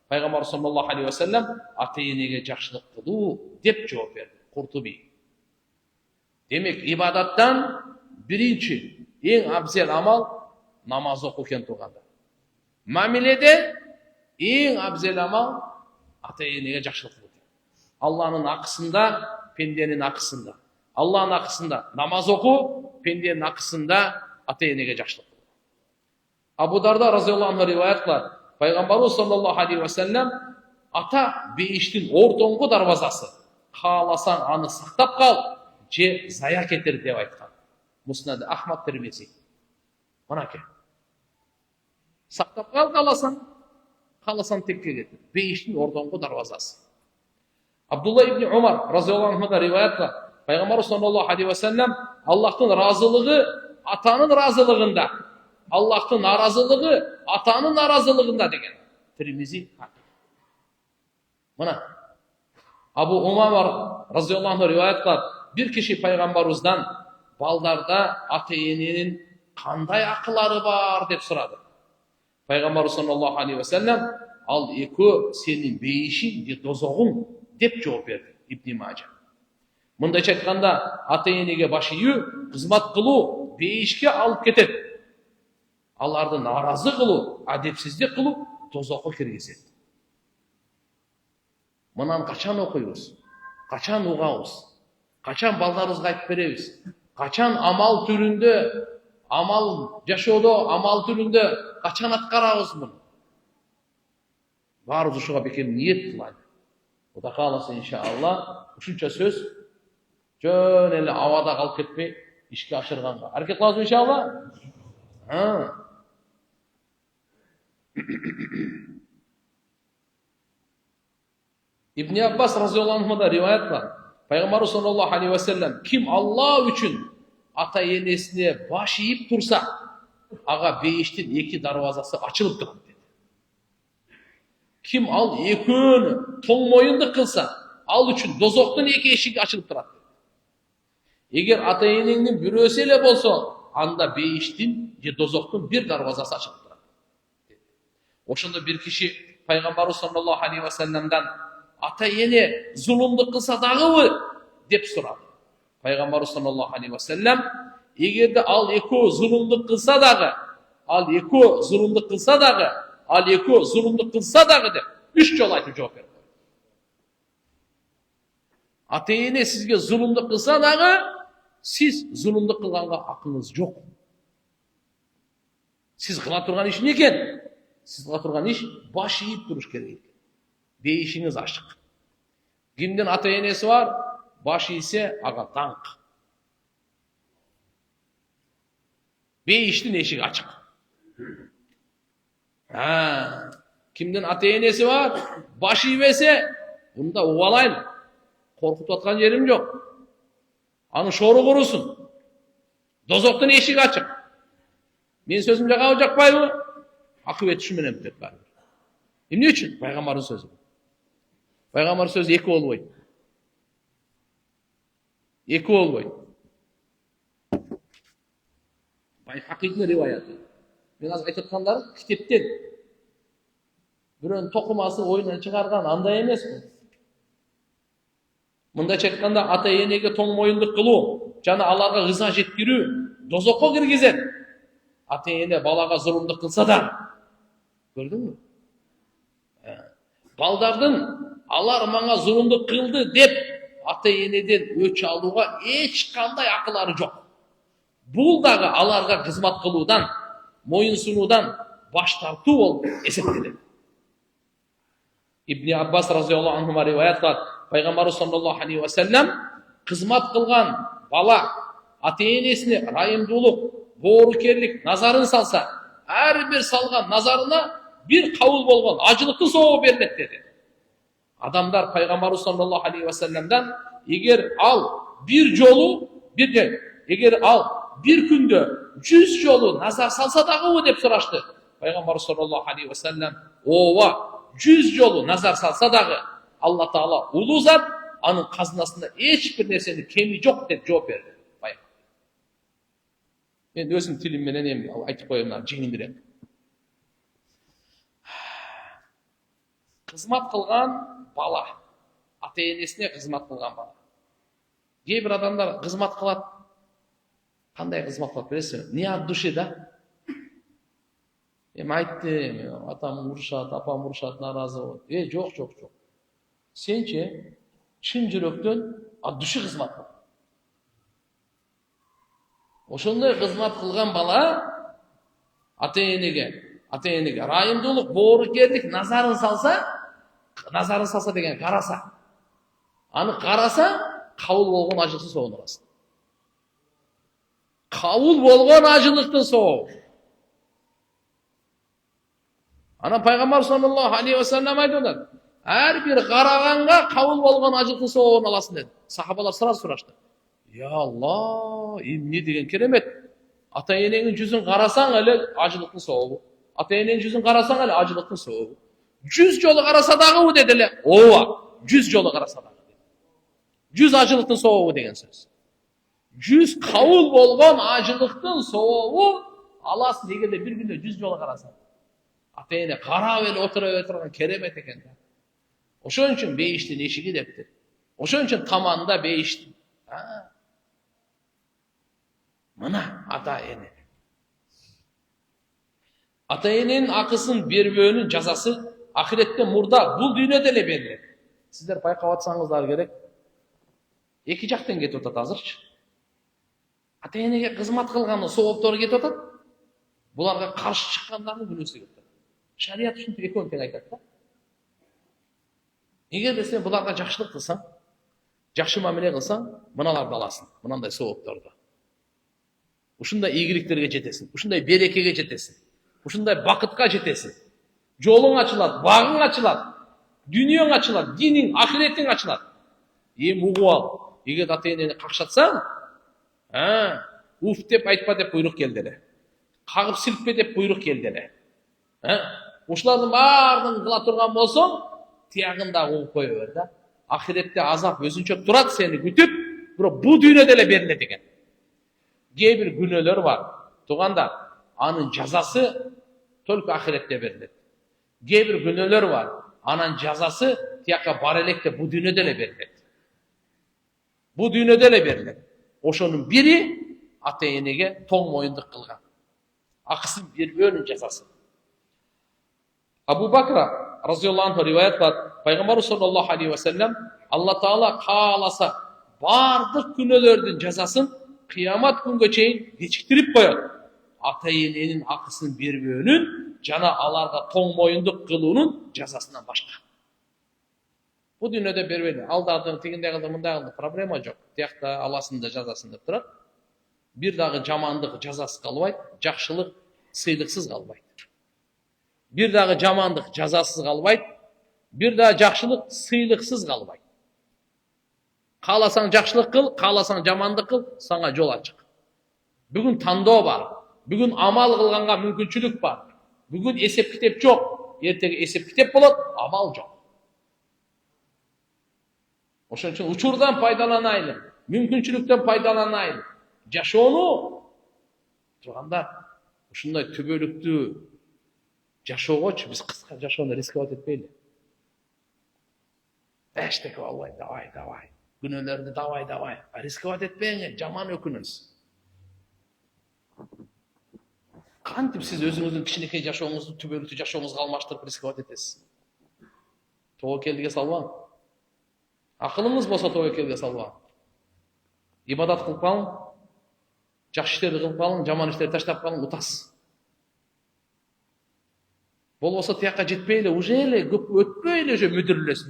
Пайгамбар саллаллаху алейхи ва саллам ата-энеге жакшылык кылуу деп жооп берди. Куртуби. Демек, ибадаттан биринчи эң абзел амал намаз окуу экен турганда. Мамиледе эң абзел амал ата-энеге жакшылык кылуу. Алланын акысында, пенденин акысында. Алланын акысында намаз окуу, пенденин акысында ата-энеге жакшылык кылуу. Абу Дарда разияллаху анху риваят кылат. Пайгамбарыбыз саллаллаху алейхи ва саллам ата бейиштин ортоңку дарбазасы. Кааласаң аны сактап кал, же зая кетер деп айткан. Муснад Ахмад Тирмизи. Мынакей. Сактап кал, кааласаң текке кетер. Бейиштин ортоңку дарбазасы. Абдулла ибн Умар разияллаху анхудан риваят кылат. Пайгамбар саллаллаху алейхи ва саллам Аллахтын разылыгы атанын разылыгында, Аллахтын наразылыгы атанын наразылыгында деген. Тирмизи. Мына Абу Умар разияллаху анху риваят кылат. Бир киши пайгамбарыбыздан балдарда ата-эненин кандай акылары бар деп сурады. Пайгамбар саллаллаху алейхи ва саллам ал экөө сенин бейишиң же дозогуң деп жооп берди. Ибн Мажа. Мындайча айтканда, ата-энеге баш ийүү, кызмат кылуу бейишке алып кетет. Аларды наразы кылуу, адепсиздик кылуу дозокко киргизет. Мынаны качан окуйбуз? Качан угабыз? Качан балдарыбызга айтып беребиз? Качан амал түрүндө, амал жашоодо, амал түрүндө качан аткарабыз муну? Баарыбыз ушуга бекем ниет кылайлы. Кудай кааласа иншалла ушунча сөз жөн эле абада калып кетпей ишке ашырганга аракет кылабыз иншалла. Ибн Аббас разияллаху анху да риваят бар. Пайғамбарымыз саллаллаху алейхи ва саллям kim Allah үшін ата енесіне баш иіп тұрса, аға бейіштен 2 дарвазасы açılıp тұрады деді. Kim al екеуін тоң мойынды қылса, ал үшін дозоқтың 2 есігі açılıp тұрады. Егер ата енеңнің біреусі еле болса, анда бейіштен же дозоқтың 1 дарвазасы açılıp тұрады. Ошондо bir киши Пайғамбарымыз саллаллаху алейхи ва салламдан ата ене зұлымдық қылса дағыбы деп сұрады. Пайғамбарымыз саллаллаху алейхи ва саллям егерде ал екеуі зұлымдық қылса дағы, ал екеуі зұлымдық қылса дағы, ал екеуі зұлымдық қылса дағы деп 3 жол айтып жауап берді. Ата ене сізге зұлымдық қылса дағы, сіз зұлымдық қылғанға ақылыңыз жоқ. Сіз қыла тұрған іш не екен? Сіз қыла тұрған іш баш иіп тұрыш керек. Бейішіңіз ашық. Кімден ата енесі бар, баш исе аға даңқ. Бейіштің ешігі ашық. Кімден ата енесі бар, баш иібесе, бұнда уалайын. Қорқып атқан жерім жоқ. Аны шоры құрысын. Дозоқтың ешігі ашық. Мен сөзім жағауы жақпайды. Ақыбет үшін менен бітеді бәрі. Не үшін? Пайғамбардың сөзі. Пайғамбар сөзі 2 болбойды. 2 болбойды. Байхақидің риуаяты. Мен аз айтып жатқандарым кітептен. Біреудің тоқымасы ойынан шығарған андай емес. Мындайша айтқанда ата енеге тоң мойындық қылу, жана аларға ғыза жеткирүү, дозоққа кіргізеді. Ата ене балаға зұлымдық қылса да. Көрдің бі? Балдардың алар маңа зұлымдық қылды деп ата енеден өч алуға ешқандай ақылары жоқ. Бұл дағы аларға қызмат қылудан, мойынсынудан баш тарту ол есептеледі. Ибн Аббас разияллаху анхума риwayat қылады. Пайғамбарымыз саллаллаху алейхи ва саллям қызмат қылған бала ата енесіне райымдылық, боорукерлік назарын салса, әрбір салған назарына bir kavul bolған acılıklı soğuğu беріледі деді. Адамдар Пайғамбарымыз саллаллаху алейхи ва саллямдан егер ал bir күнде 100 жолу назар салса дағы деп сұрашты. Пайғамбарымыз саллаллаху алейхи ва саллям ова 100 жолу назар салса дағы Алла Таала улуу зат, анын қазынасында ешбір нәрсенің кеми жоқ деп жооп берді. Мен өзім тілімменен айтып қоямын, жеңілдірем. Қызмат қылған бала, ата енесіне қызмат қылған бала. Кейбір адамдар қызмат қылады. Қандай қызмат қылады білесіз? Не от души, да? Айтты, атам ұрышады, апам ұрышады, наразы болады. Жоқ. Сенше шын жүректен от души қызмат қыл. Ошондай қызмат қылған бала ата енеге райымдылық, боорукерлік назарын салса деген қараса. Аны қараса, қауыл болған ажылықтың соғын ұрасың. Қауыл болған ажылықтың соғын. Ана Пайғамбар саллаллаху алейхи ва саллям айтты, әрбір қарағанға қауыл болған ажылықтың соғын аласың деді. Сахабалар сұрашты. Я Алла, не деген керемет. Ата енеңнің жүзін қарасаң әлі ажылықтың соғын. Ата енеңнің жүзін қарасаң әлі ажылықтың соғын. 100 жолу қараса дағы деділі. Ова, 100 жолу қараса дағы. 100 ажылықтың соғуы деген сөз. 100 қауыл болған ажылықтың соғуы аласың егерде бір күнде 100 жолу қараса. Ата ене қарап елі отырған керемет екен. Ошон үшін бейіштің ешігі депті. Ошон үшін таманда бейіштің. Мына ата ене. Ата ененің ақысын бербеуінің жазасы ақиретте мурда бұл дүйнөдө эле берилет. Сіздер байкап атсаңыздар керек. Эки жактан кетип атат азырчы. Ата энеге кызмат кылгандын сооптору кетип атат. Буларга каршы чыккандардын күнөөсү кетип атат. Шарият ушинтип экөөнү тең айтат да. Эгерде сен буларга жакшылык кылсаң, жакшы мамиле кылсаң, мыналарды аласың, мынандай соопторду. Ушундай ийгиликтерге жетесиң, ушундай берекеге жетесиң, ушундай бакытка жетесиң. Жолуң ачылат, багың ачылат, дүйнөң ачылат, диниң, ахиретиң ачылат. Ем угуп ал. Эгер ата-энени какшатсаң, уф деп айтпа деп буйрук келди эле. Кагып силкпе деп буйрук келди эле. Ушулардын баардыгын кыла турган болсоң, тиягын да угуп кое бер да. Ахиретте азап өзүнчө турат сени күтүп, бирок бул дүйнөдө эле берилет экен. Кээ бир күнөөлөр бар. Туугандар, анын жазасы только ахиретте берилет. Кээ бир күнөөлөр бар. Анын жазасы тияка бар электе бул дүйнөдө эле берилет. Бул дүйнөдө эле берилет. Ошонун бири ата-энеге тоң моюндук кылган. Акысын бербөөнүн жазасы. Абу Бакра разияллаху анху риваят кылат. Пайгамбар саллаллаху алейхи ва саллям Алла Таала кааласа бардык күнөөлөрдүн жазасын кыямат күнгө чейин кечиктирип коет. Ата-эненин акысын бербөөнүн жана аларга тоң моюндук кылуунун жазасынан башка. Бул дүйнөдө бербейли. Алдардын тигиндей кылды, мындай кылды, проблема жок. Тиякта аласын да жазасын деп турат. Бир дагы жамандык жазасыз калбайт, жакшылык сыйлыксыз калбайт. Бир дагы жамандык жазасыз калбайт, бир дагы жакшылык сыйлыксыз калбайт. Кааласаң жакшылык кыл, кааласаң жамандык кыл, сага жол ачык. Бүгүн тандоо бар. Бүгүн амал кылганга мүмкүнчүлүк бар. Бүгүн эсеп китеп жок. Эртеге эсеп китеп болот, амал жок. Ошон үчүн учурдан пайдаланайлы, мүмкүнчүлүктөн пайдаланайлы. Жашоону турганда ушундай түбөлүктүү жашоогочу биз кыска жашоону рисковать этпейли. Эчтеке болбойт, давай. Күнөөлөрдү давай. Рисковать этпеңиз, жаман өкүнүңүз. Кантип сиз өзүңүздүн кичинекей жашооңузду түбөлүктүү жашооңузга алмаштырып рисковать этесиз? Тобокелдикке салбаң. Акылыңыз болсо тобокелге салбаң. Ибадат кылып калың, жакшы иштерди кылып калың, жаман иштерди таштап калың, утасыз. Болбосо тияка жетпей эле, уже эле көп өтпөй эле уже мүдүрүлөсүз,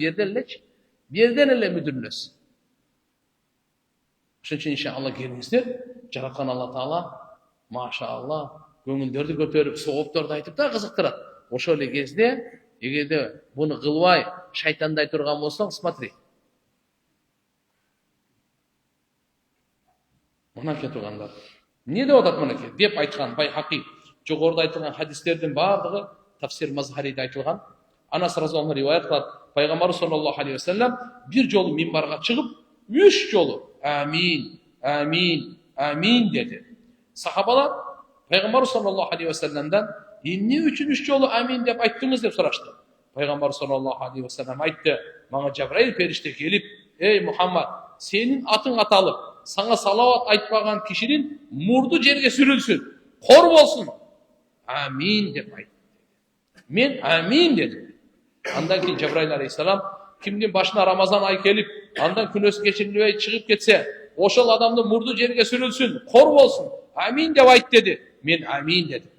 бирден эле мүдүрүлөсүз. Ошон үчүн иншалла келиңиздер, жараткан Алла Таала, машалла, көңүлдөрдү көтөрүп, соопторду айтып да кызыктырат. Ошол эле кезде, эгерде буну кылбай, шайтандай турган болсоң, смотри. Мынакей тургандар. Эмне деп атат мынакей? Деп айткан Байхақи. Жогоруда айтылган хадистердин баардыгы Тафсир Мазхариде айтылган. Анас разияллаху анху риваят кылат. Пайгамбар саллаллаху алейхи ва саллям бир жолу минбарга чыгып, 3 жолу амин деди. Сахабалар Пайгамбар саллаллаху алейхи ва саллямдан эмне үчүн 3 жолу амин деп айттыңыз деп сурашты. Пайгамбар саллаллаху алейхи ва саллям айтты: "Мага Жабраил периште келип, ey Muhammad, сенин атың аталып, саңа салават айтпаган кишинин мурду жерге сүрүлсүн, кор болсун. Амин деп айтты. Мен амин дедим. Андан кийин Жабраил алейхиссалам кимдин башына Рамазан ай келип, андан күнөөсү кечирилбей чыгып кетсе, ошол адамдын мурду жерге сүрүлсүн, кор болсун. Амин деп айт деди. Мен амин дедим.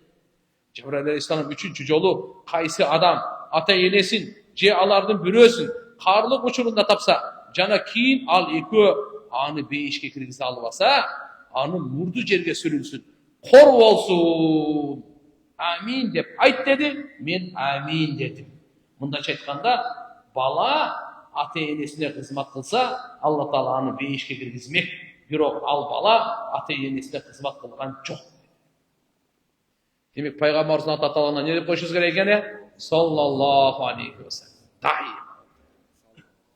Жабраил алейхиссалам 3-чү жолу кайсы адам ата-энесин же алардын бирөөсүн карлык учурунда тапса, жана кийин ал экөө аны бейишке киргизе албаса, анын мурду жерге сүрүлсүн, кор болсун. Амин деп айт деди, мен амин дедим. Мындайча айтканда, бала ата-энесине кызмат кылса, Алла Таала аны бейишке киргизмек, бирок ал бала ата-энесине кызмат кылган жок. Демек пайгамбарыбыздын аты аталганда эмне деп коюшубуз керек экен? Саллаллаху алейхи ва саллям.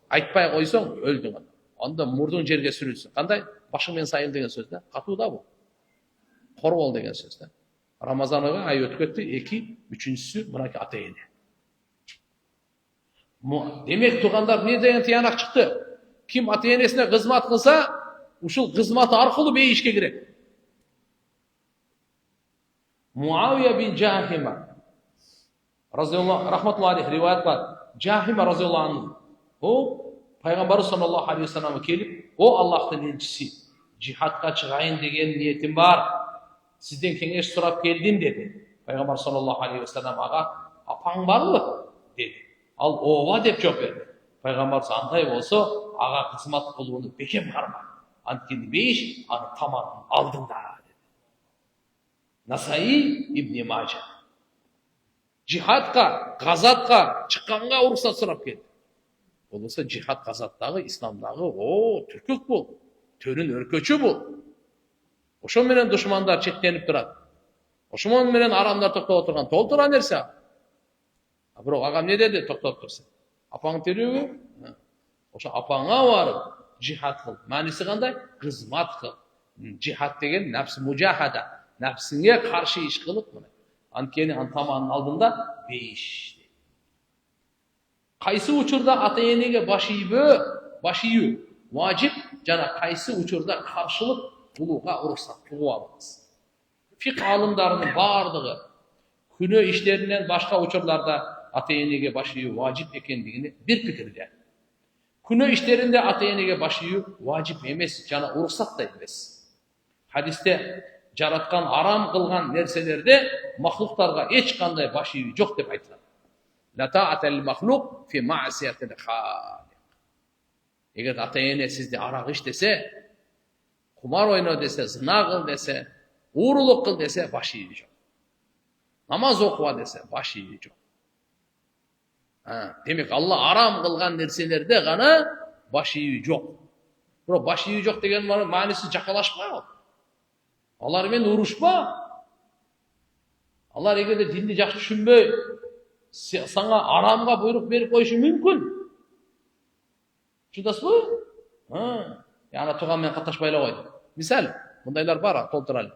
Айтпай койсоң өлдүң. Анда мурдуң жерге сүрүлсүн. Кандай? Башың менен сайыл деген сөз да. Катуу да бул. Кор бол деген сөз да. Рамазан ай өтүп кетти, 2, 3-чүсү мынакей ата-эне. Демек тугандар эмне деген тыянак чыкты? Ким ата-энесине кызмат кылса, ушул кызматы аркылуу бейишке кирет. Муавия бин Жахима разияллаху рахматуллахи алейхи риваят кылат. Жахима разияллаху анху о Пайгамбар саллаллаху алейхи ва саллям келип, "О Аллахтын элчиси, жихадка чыгайын деген ниетим бар. Сизден кеңеш сурап келдим" деди. Пайгамбар саллаллаху алейхи ва саллям ага "Апаң барбы?" деди. Ал "Ооба" деп жооп берди. Пайгамбар андай болсо, ага кызмат кылууну бекем карма. Анткени бейиш аны таманын алдында деди. Насаи ибн Мажа. Жихадка, газатка чыкканга уруксат сурап келди. болса жихад газаттагы исламдагы түркөк бул, төрүн өркөчү бул. Ошо менен душмандар чектенип турат. Ошо менен арамдар токтоп отурган толтура нерсе. Бирок агам не деди? Токтоп турсун. Апаң тирүүбү? Ошо апаңа барып жихад кыл. Мааниси кандай? Кызмат кыл. Жихад деген нафс мужахада, нафсиңе каршы иш кылып, мына. Анткени антаманын алдында бейиш. Кайсы учурда ата-энеге баш ийүү важип, жана кайсы учурда каршылык кылууга уруксаттуу алабыз. Фик алымдарынын бардыгы күнөө иштеринен башка учурларда ата-энеге баш ийүү важип экендигине бир пикирде. Күнөө иштеринде ата-энеге баш ийүү важип эмес жана уруксат да эмес. Хадисте жараткан арам кылган нерселерде махлуктарга эч кандай баш ийүү жок деп айтылат. La ta'ata lil makhluq fi ma'siyati al-khaliq. Эгер ата-эне сизди арак ич десе, кумар ойно десе, зына кыл десе, уурулук кыл десе, баш ийүү жок. Намаз окуба десе, баш ийүү жок. Демек, Алла арам кылган нерселерде гана баш ийүү жок. Бирок баш ийүү жок деген мааниси жакалашпа. Алар менен урушпа. Алар эгерде динди жакшы түшүнбөй, саңа арамга буйрук берип коюшу мүмкүн. Чудасызбы? Ана туган менен катташпай эле койду. Мисал, мындайлар бар, толтуралы.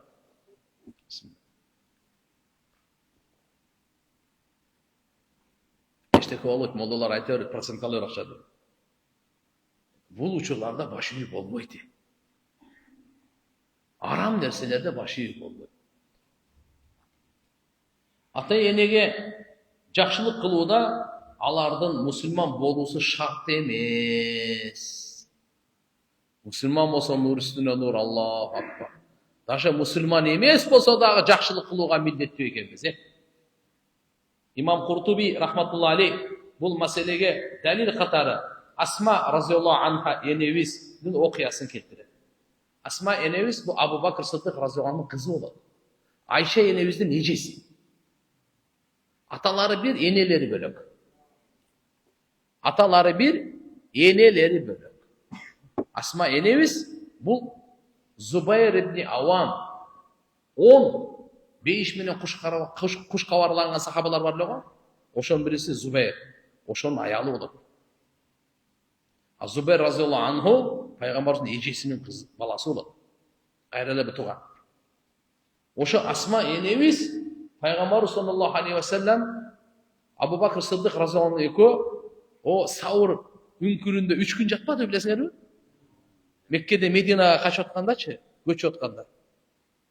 Эчтеке болбойт, молдолор айта берет, процент алып акчады. Бул учурларда баш ийүү болбойт. Арам нерселерде баш ийүү болбойт. Ата-энеге жакшылык кылууда алардын мусулман болуусу шарт эмес. Мусулман болсо нур үстүнө нур, Аллаху акбар. Даже мусулман эмес болсо дагы жакшылык кылууга милдеттүү экенбиз. Имам Куртуби рахматулла алейх бул маселеге далил катары Асма разияллаху анха энебиздин окуясын келтирет. Асма энебиз бул Абу Бакр Сыддык разияллаху анхунун кызы болот. Айша энебиздин эжеси. Аталары bir, enеleri bölök. Ataları bir, eneleri bölök. Asma enemiz bu Zubayr ibn Avam 10 5 milyon kuş kavarlanan sahabalar var logo. Oşon birisi Zubayr. Oşonun ayalı olur. Zubayr razıyallahu anhu Peygamberimizin ejesinin kızı, balası olur. Ayrıla bir tuğa. Oşo Asma enemiz Peygamber sallallahu aleyhi ve sellem Abu Bakr Sıddık razıyallahu anhu o sahur ünküründe 3 gün жатпады bilesizler mi? Mekke'de Medine'ye kaç otkandaçı? Göç otkanda.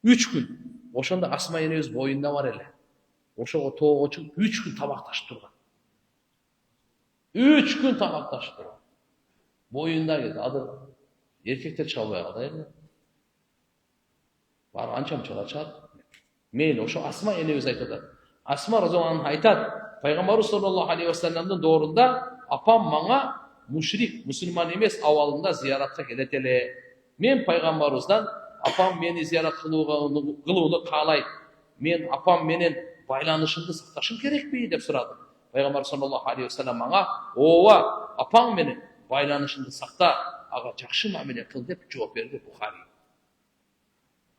3 gün. Oşonda Asma enemiz boyunda var ele. Oşo o toğu çıkıp 3 gün tabak taşıp durgan. 3 gün tabak taşıp durgan. Boyunda geldi. Adı erkekler çalmaya kadar. Var ançam çalar. Meyli, oşo Asma enemiz aytadı. Asma razıyallahu anh aytadı. Peygamber sallallahu aleyhi ve sellem'den doğrunda apam bana müşrik, Müslüman emes avalında ziyaratça geletele. Men Peygamberimizden apam meni ziyarat kılığını kalayt. Men apam menen baylanışımды saqtaşım gerek mi dep suradı. Peygamber sallallahu aleyhi ve sellem bana ova apam menen baylanışımды saqta, ağa jakşı muamele kıl dep жооп berdi Bukhari.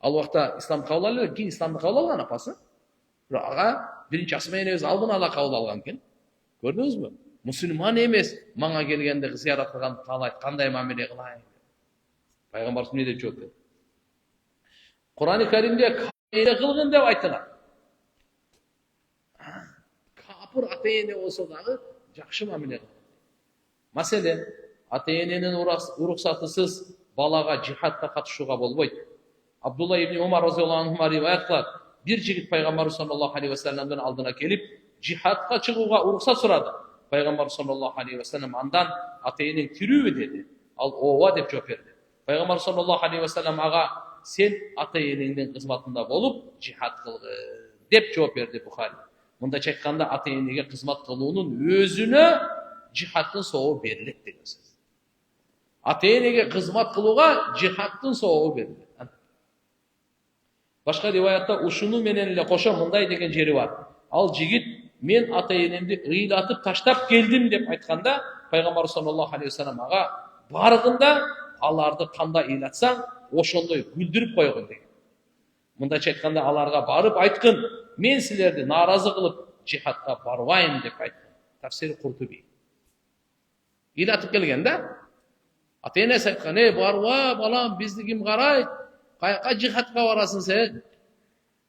Al vaqtda İslam kabul alıyor, keyin İslam'da kabul algan apası. Ağa birinci Asma enemiz aldın ala kabul algan ken. Gördünüz mü? Müslüman emes, manga gelgende ziyarat kılgan kalayt, kanday muamele kılayın. Peygamberimiz ne de çok dedi. Kur'an-ı Kerim'de kafir kılgın dep aytılar. Kafir ata-ene olsa dağı jakşı muamele kılgın. Meselen, ata-enenin uruksatsız balaga jihadda katışууга bolboyt. Abdullah ibn Umar razıyallahu anhuma rivayet kılar. Bir jigit Peygamber sallallahu aleyhi ve sellem'den aldına gelip jihadga çıkууга uruksa suradı. Peygamber sallallahu aleyhi ve sellem andan ata-eneň tirүүbü dedi. Al ova dep жооп berdi. Peygamber sallallahu aleyhi ve sellem ağa sen ata-eneňdin kızmatında bolup jihad kılgın dep жооп berdi Bukhari. Mındaç aytkanda ata-enege kızmat kılуунун özüne jihadtın soğu berilik degan söz. Ata-enege kızmat kılууга jihadtın soğu berilik. Başka rivayatta uşunu menenle koşa mınday degen jeri var. Al jigit men ata-enemdi ıylatıp taştap geldim dep aytkanda пайгамбар саллаллаху алейхи вассалам ага баргында аларды кандай ыйлатсаң ошондой күлдүрүп койгон деген. Мындайча айтканда аларга барып айткын, мен силерди нааразы кылып жихадка барбайм деп айткан. Тафсир Куртуби. Ыйлатып келген да. Ата энеси айткан, барба балам, бизди ким карайт? Каяка жихадка барасың сен?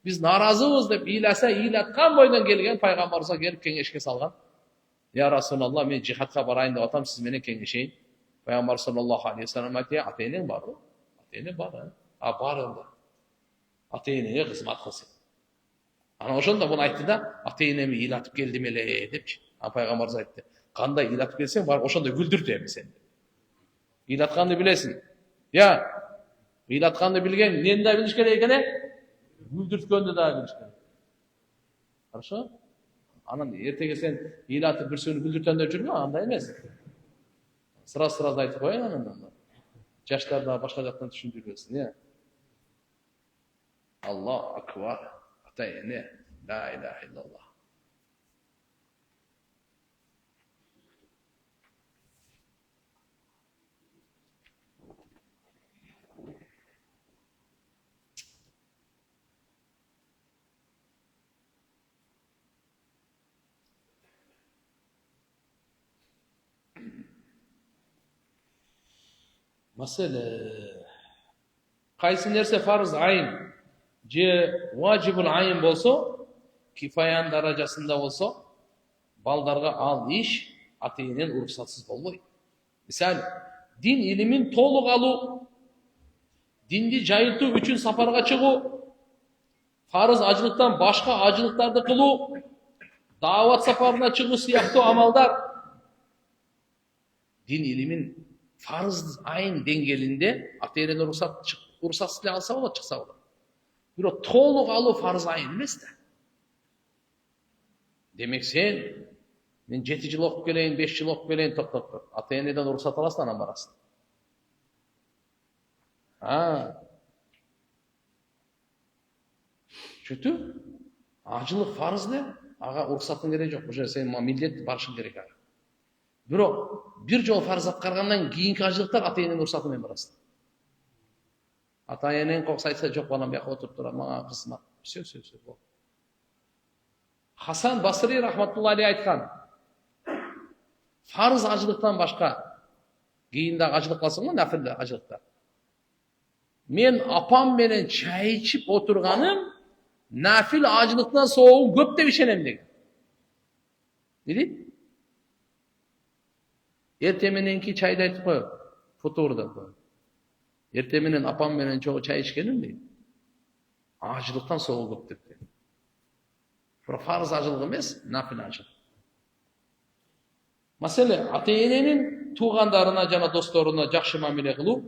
Биз нааразыбыз деп ыйласа, ыйлаткан бойдон келген пайгамбарга келип кеңешке салган. Я Расулалла, мен жихадка барайын деп атам, сиз менен кеңешейин. Пайгамбар саллаллаху алейхи вассалам айтты, ата энең барбы? Ата эне бар, бар онда. Ата энеңе кызмат кылсын. Ана ошондо буну айтты да, ата энеми ыйлатып келдим эле депчи. Пайгамбар айтты, кандай ыйлатып келсең, бар ошондой күлдүрт эми сен. Ыйлатканды билесиң. Я, ыйлатканды билген, эмнени да билиш керек экен, күлдүрткөндү да билиш керек. Хорошо? Анан эртеге сен ыйлатып бирсөөнү күлдүртөм деп жүрбө, андай эмес. Сразу айтып коеюн анан. Жаштар да башка жактан түшүндүрбөсүн, Аллаху акбар. Ата эне, ла иляха иллаллах. Mesele kaysi nerse farz ayın je vacibul ayın bolsa kifayan darajasında olsa baldarga al iş ateyinen uruksatsız bolboy. Misal din ilimin toluk alu, dindi jayıltуу üçün safarga çıguu, farz acılıktan başka acılıklarda kıluu, davat safarına çıguu siyahtoo amaldar din ilimin farz ayın dengelinde ateyinen uruksatsız alsa bolat, çıksa bolat. Biro toluk alu farz ayın emes da. Demek sen men 7 yıl okup geleyin, 5 yıl okup geleyin, top. Ata-eneden ruhsat alasın anam barasın. Çünkü acılık farz ne? Ağa ruhsatın gereği yok. Bu şey senin millet barışın gerek ağa. Biro bir jol farz atkargandan kийинки acılıklar ata-eneden ruhsatı men barasın. Ata-enen koksa aytsa yok balam yaka oturup turar, mağa kısmat. Söz. Hasan Basri rahmatullahi aleyh aytkan. Farz acılıktan başka kийинде acılık kalsın mı? Nafilde acılıkta. Men apam menen çay içip oturganım nafil acılıktan soğuğum köp dep işenem degen. Dedi? Ertemenenki çayda aytıp koyup, futurda koyup. Ertemenen apam menen çoğu çay içkenim deydi. Acılıktan soğuğum köp dep. Farz acılık emes, nafil acılık. Mesele ata-enenin tuğandarına jana dostlarına jakşı mamile kılуу,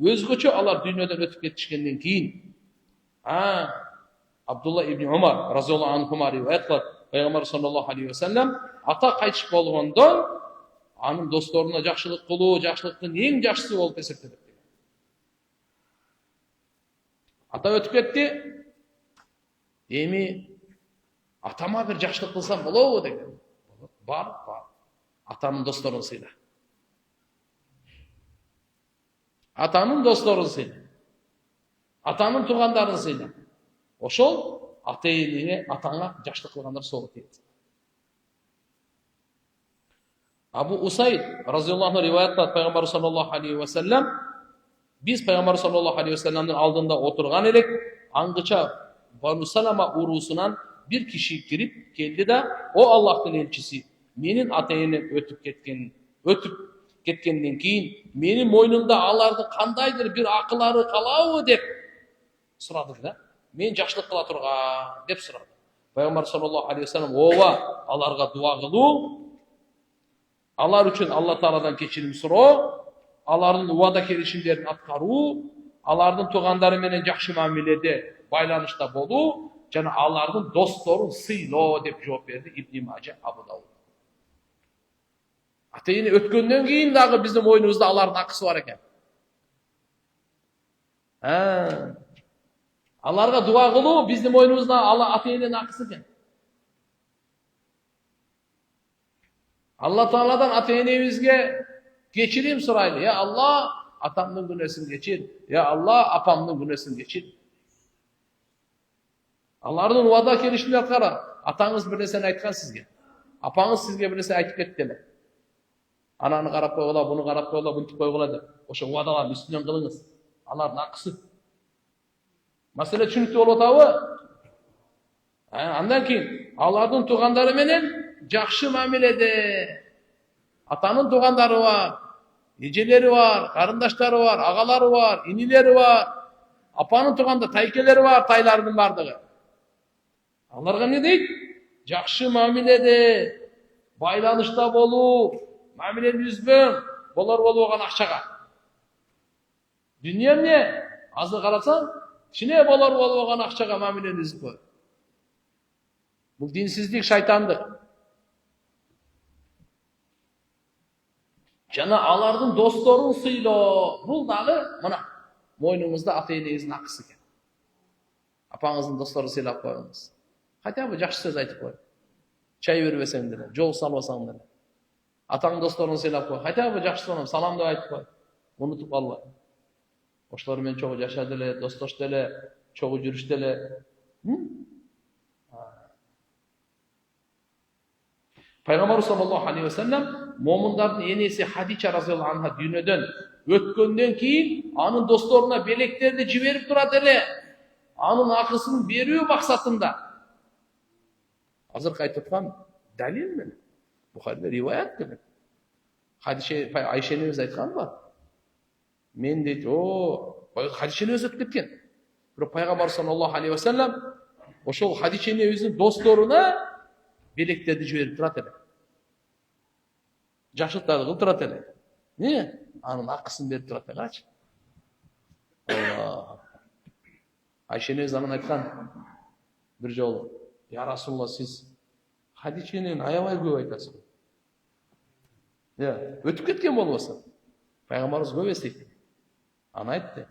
özgöçö alar dünyadan ötüp ketişkenden keyin. Abdullah ibn Umar razıyallahu anhuma rivayet kılar. Peygamber sallallahu aleyhi ve sellem ata kayçık bolgondan anın dostlarına jakşılık kılуу, jakşılıktın en jakşısı bolup eseplenip. Ata ötüp ketti. Emi atama bir jakşılık kılsam bolobу деген. Бар. Atanın dostlarını sıyla. Atanın dostlarını sıyla. Atanın tuğandarını sıyla. Oşol ata-enene, atana jakşılık kılgandar soğuk deydi. Abu Usayd razıyallahu anh rivayet kılat Peygamber sallallahu aleyhi ve sellem biz Peygamber sallallahu aleyhi ve sellem'in aldığında oturgan elek angıça Banu Salama urusundan bir kişi girip geldi de o Allah'ın elçisi menin ata-enem ötüp ketkenden keyin menin moynumda alardın kandaydır bir akılları kalabı dep suradı da. Men jakşılık kıla turgan dep suradı. Peygamber sallallahu aleyhi ve sellem ova alarga dua kılуу, alar üçün Allah Taala'dan kechirim suroo, alardın uwada kelişimlerini atkarуу, alardın tuğandары menen jakşı mamilede baylanışta bolуу, jana alardın dostorun sıylоо dep жооп berdi İbn Majah, Abu Davud. Ata-ene ötkөндөн keyin dagı bizim moynumuzda alardın akısı var eken. Alarga dua kılуу bizim moynumuzda ata-enenin akısı eken. Allah Teala'dan ata-enebizge geçirim suraylı. Ya Allah atamның günahını geçir. Ya Allah apamның günahını geçir. Алардын убада келишимди кара. Атаңыз бир нерсени айткан сизге. Апаңыз сизге бир нерсе айтып кетти эле. Ананы карап койгула, буну карап койгула, мынтип койгула деп. Ошо убадалардын үстүнөн кылыңыз. Алардын акысы. Маселе түшүнүктүү болуп атабы? Андан кийин алардын туугандары менен жакшы мамиледе. Атанын туугандары бар, эжелери бар, карындаштары бар, агалары бар, инилери бар. Апанын туугандары, тайкелери бар, тайлардын бардыгы. Аларга не дейт? Жакшы мамиледе, байланышта болуу, мамилени үзбөң, болор болгон акчага. Дүние эмне? Азыр карасаң, кичине болор болгон акчага мамилени үзүп кой. Бул динсиздик, шайтандык. Жана алардын досторун сыйлоо. Бул дагы мына мойнуңузда ата-энеңиздин акысы экен. Апаңыздын досторун сыйлап коюңуз. Хотя бы жакшы сөз айтып кой. Чай бербесең деле, жол салбасаң деле. Атаң досторун сыйлап кой. Хотя бы жакшы салам деп айтып кой. Унутуп калбай. Ошолор менен чогуу жашады эле, достошду эле, чогуу жүрүштү эле. Пайгамбар саллаллаху алейхи ва саллям момундардын энеси Хадича разияллаху анха дүйнөдөн өткөндөн кийин анын досторуна белектерди жиберип турат эле. Анын акысын берүү максатында. Азыр айтып аткан далил менен. Бухариде риваят келет. Хадише Айша энебиз айткан бар. Мен дейт, Хадиша энебиз өтүп кеткен. Бирок пайгамбар саллаллаху алейхи ва саллям ошол Хадиша энебиздин досторуна белектерди жиберип турат эле. Жакшылыктарды кылып турат эле. Не? Анын акысын берип турат эле, карачы. Айша энебиз анан айткан бир жолу, я Расулулла, сиз Хадичени аябай көп айтасыз. Өтүп кеткен болбосо. Пайгамбарыбыз көп эстейт. Аны айтты.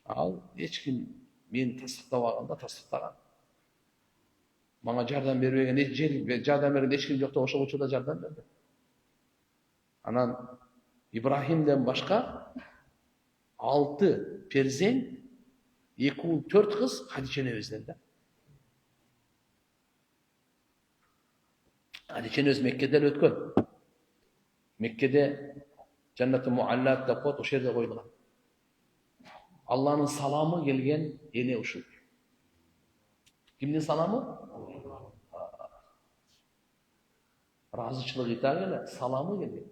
Ал эч ким мени тастыктабаганда тастыктаган. Мага жардам бербеген, жардам берген эч ким жок, ошол учурда жардам берди. Анан Ибрахимден башка 6 перзент, 2 уул, 4 кыз Хадича энебизден да. Хадича энебиз Меккеде өткөн. Меккеде Жаннату Муаллат деп коет, ошол жерде коюлган. Алланын саламы келген эне ушул. Кимдин саламы? Разычылык итак эле, саламы келген.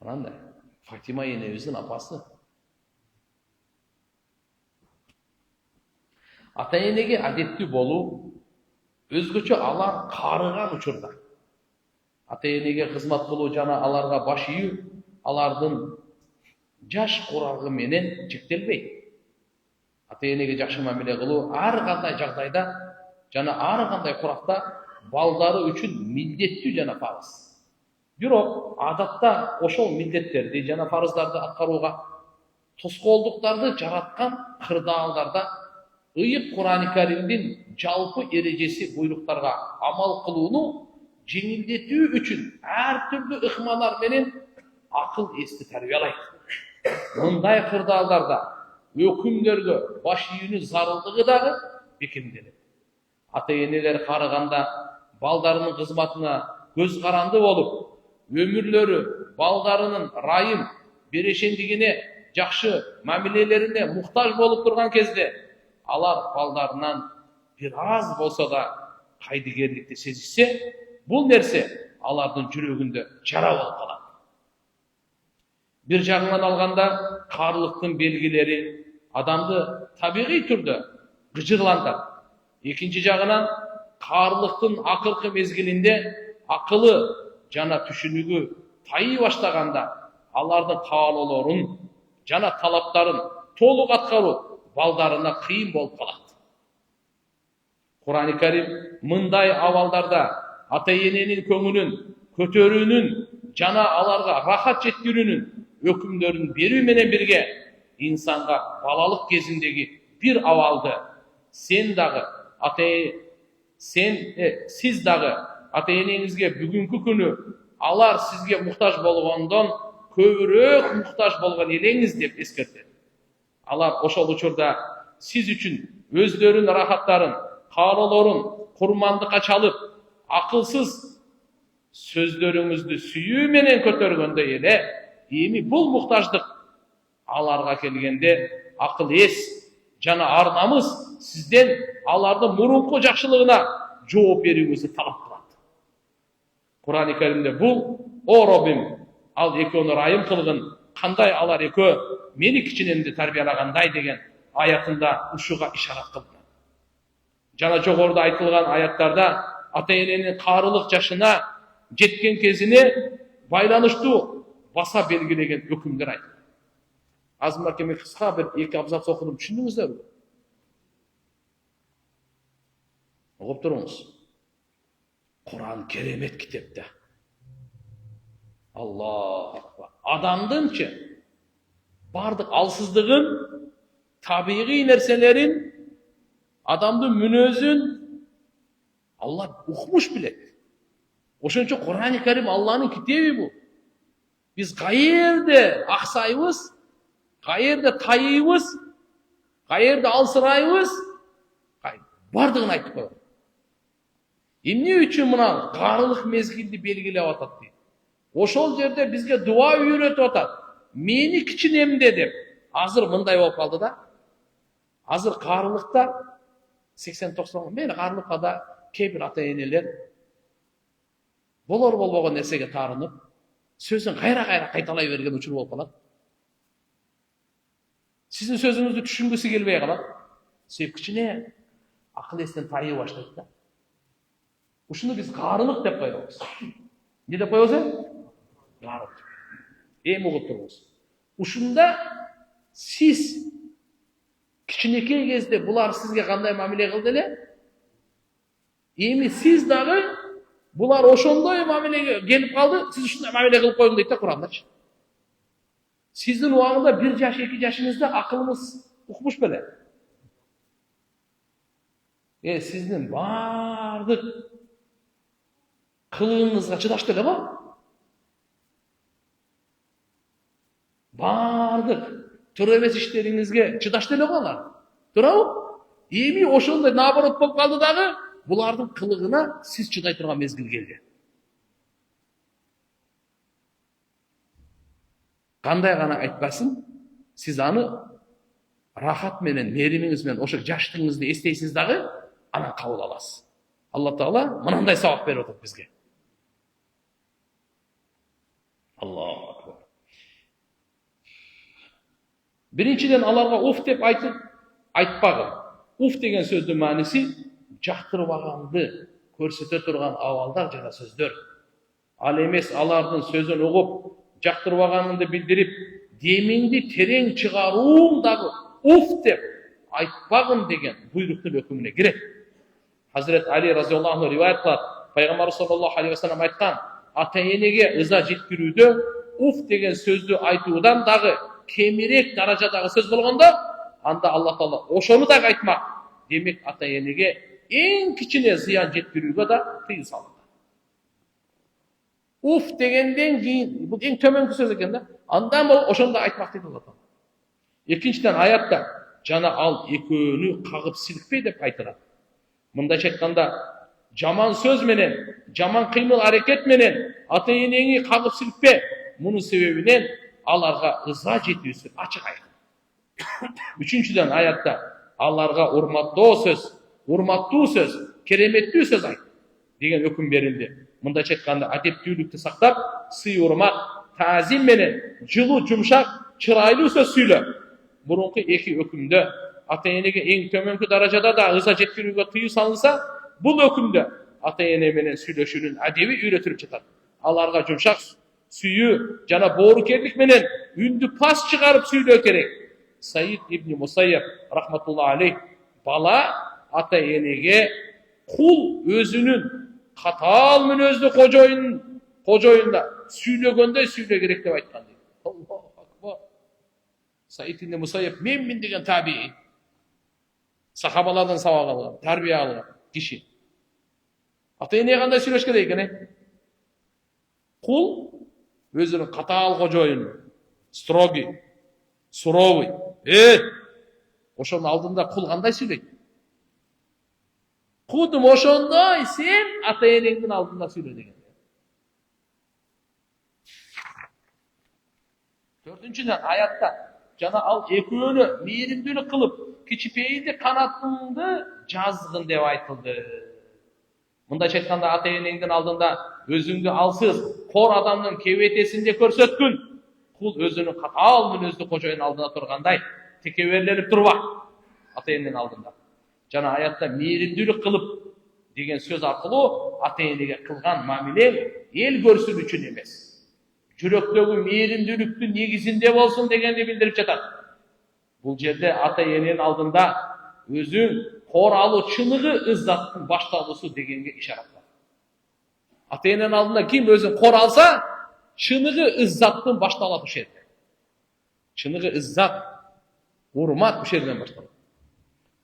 Анандай Фатима энебиздин апасы. Ата-энеге адеттүү болуу, өзгөчө алар карыган учурда. Ата-энеге кызмат кылуу жана аларга баш ийүү алардын жаш курагы менен чектелбейт. Ата-энеге жакшы мамиле кылуу ар кандай жагдайда жана ар кандай куракта балдары үчүн милдеттүү жана фарыз. Бирок адатта ошол милдеттерди жана фарыздарды аткарууга тоскоолдуктарды жараткан кырдаалдарда ыйык Кур'ан-ы Каримдин жалпы эрежеси буйруктарга амал кылууну жеңилдетүү үчүн ар түрдүү ыкмалар менен акыл эсти тарбиялайт. Мындай кырдаалдарда өкүмдөргө баш ийүүнүн зарылдыгы дагы бекемделет. Ата-энелер карыганда балдарынын кызматына көз каранды болуп, өмүрлөрү балдарынын райым берешендигине, жакшы мамилелерине муктаж болуп турган кезде алар балдарынан бир аз болсо да кайдыгерликти сезишсе, бул нерсе алардын жүрөгүндө жара болуп калат. Бир жагынан алганда карлыктын белгилери адамды табигый түрдө гыжырлантат. Экинчи жагынан карлыктын акыркы мезгилинде акылы жана түшүнүгү тайый баштаганда алардын каалоолорун жана талаптарын толук аткаруу балдарына кыйын болуп калат. Кур'ан-ы Карим мындай абалдарда ата-эненин көңүлүн көтөрүүнүн жана аларга рахат жеткирүүнүн өкүмдөрүн берүү менен бирге инсанга балалык кезиндеги бир абалды сен дагы siz dagı ata-enеңizге бүгүнкү күнү алар сизге муктаж болгондон көбүрөөк муктаж болгон элеңиз деп эскертет. Алар ошол учурда сиз үчүн өздөрүнүн рахаттарын, каалоолорун курмандыкка чалып, акылсыз сөздөрүңүздү сүйүү менен көтөргөндө эле, эми бул муктаждык аларга келгенде акыл эс жана ар намыс сизден алардын мурунку жакшылыгына жооп берүүңүздү талап кылат. Кур'ан-ы Каримде бул "О Роббим, ал экөөнү ырайым кылгын, кандай алар экөө мени кичинемди тарбиялагандай" деген аятында ушуга ишарат кылган. Жана жогоруда айтылган аяттарда ата-эненин каарылык жашына жеткен кезине байланыштуу баса белгилеген өкүмдөр айтылган. Азыр мына мен кыска бир 2 абзац окудум, түшүндүңүздөрбү? Угуп туруңуз. Кур'ан керемет китепте. Аллах акбар. Адамдынчы бардык алсыздыгын, табигый нерселерин, адамдын мүнөзүн Алла укмуш билет. Ошончо Кур'ан-ы Карим Алланын китеби бул. Биз каерде аксайбыз, каерде тайыбыз, каерде алсырайбыз, бардыгын айтып коет. Эмне үчүн мына каарылык мезгилди белгилеп атат дейт. Ошол жерде бизге дуа үйрөтүп атат. Мени кичинемде деп. Азыр мындай болуп калды да. Азыр каарылыкта 80-90 мени каарылыкка да кээ бир ата-энелер болор болбогон нерсеге таарынып, сөзүн кайра кайталай берген учур болуп калат. Сиздин сөзүңүздү түшүнгүсү келбей калат. Себеп кичине акыл эстен тайы баштайт да. Ушуну биз каарылык деп коебуз. Не деп коебуз? Каарылык. Эми угуп туруңуз. Ушунда сиз кичинекей кезде булар сизге кандай мамиле кылды эле? Эми сиз дагы булар ошондой мамилеге келип калды, сиз ушундай мамиле кылып коюң дейт да Кур'андачы. Сиздин убагында 1 жаш, 2 жашыңызда акылыңыз укмуш беле? Сиздин бардык кылыгыңызга чыдаштуу эле го? Бардык туура эмес иштериңизге чыдаштуу эле го алар. Туурабы? Эми ошондой наоборот болуп калды дагы, булардын кылыгына сиз чыдай турган мезгил келди. Кандай гана айтпасын, сиз аны рахат менен, мээримиңиз менен ошо жаштыгыңызды эстейсиз дагы, анан кабыл аласыз. Алла Таала мындай сабак берип атат бизге. Аллаху акбар. Биринчиден аларга уф деп айтпагын. Уф деген сөздүн мааниси жактырбаганды көрсөтө турган абалдар жана сөздөр. Ал эмес алардын сөзүн угуп, жактырбаганыңды билдирип, демиңди терең чыгарууң дагы уф деп айтпагын деген буйруктун өкүмүнө кирет. Hazret Ali разияллаху анху риваят кылат. Пайгамбар саллаллаху алейхи вассалам айткан, ата-энеге ыза жеткирүүдө уф деген сөздү айтуудан дагы кемирээк даражадагы сөз болгондо, анда Алла Таала ошону дагы айтмак. Демек ата-энеге эң кичине зыян жеткирүүгө да тыйым салынды. Уф дегенден кийин, бул эң төмөнкү сөз экен да. Андан болуп ошону айтмак дейт Алла Таала. Экинчиден аятта жана ал экөөнү кагып силкпей деп айтылат. Мындайча айтканда, жаман сөз менен, жаман кыймыл аракет менен ата-энеңи кагып силкпе. Мунун себебинен аларга ыза жетүүсү ачык айкын. Үчүнчүдөн аятта аларга урматтуу сөз, кереметтүү сөз айт деген өкүм берилди. Мындайча айтканда, адептүүлүктү сактап, сый урмат, таазим менен жылуу, жумшак, чырайлуу сөз сүйлө. Мурунку эки өкүмдө ата-энеге эң төмөнкү даражада да ыза жеткирүүгө тыюу салынса, бул өкүмдө ата-эне менен сүйлөшүүнүн адеби үйрөтүлүп жатат. Аларга жумшак сүйүү жана боорукерлик менен үндү пас чыгарып сүйлөө керек. Саид ибн Мусайяб рахматуллаху алейх, бала ата-энеге кул өзүнүн катаал мүнөздүү кожоюнда сүйлөгөндөй сүйлөө керек деп айткан дейт. Аллаху акбар. Саид ибн Мусайяб деген табии. Сахабалардан сабак алган, тарбия алган киши. Ата-энеге кандай сүйлөш керек экен? Кул өзүнүн катаал кожоюн, строгий, суровый. Ошонун алдында кул кандай сүйлөйт? Кудум ошондой сен ата-энеңдин алдында сүйлө деген. Төртүнчүдөн аятта жана ал экөөнү мээримдүүлүк кылып, кичипейди канатыңды жазгын деп айтылды. Мындайча айтканда ата-энеңдин алдында өзүңдү алсыз, кор адамдын кебетесинде көрсөткүн. Кул өзүнүн катаал мүнөздүү кожоюнун алдында тургандай текеберленип турба ата-эненин алдында. Жана аятта мээримдүүлүк кылып деген сөз аркылуу ата-энеге кылган мамилең эл көрсүн үчүн эмес, жүрөктөгү мээримдүүлүктүн негизинде болсун дегенди билдирип жатат. Бул жерде ата-эненин алдында өзүң кор алуу чыныгы ыззаттын башталуусу дегенге ишарат бар. Ата-эненин алдында ким өзүн кор алса, чыныгы ыззаттын башталат ушул жерде. Чыныгы ыззат, урмат ушул жерден башталат.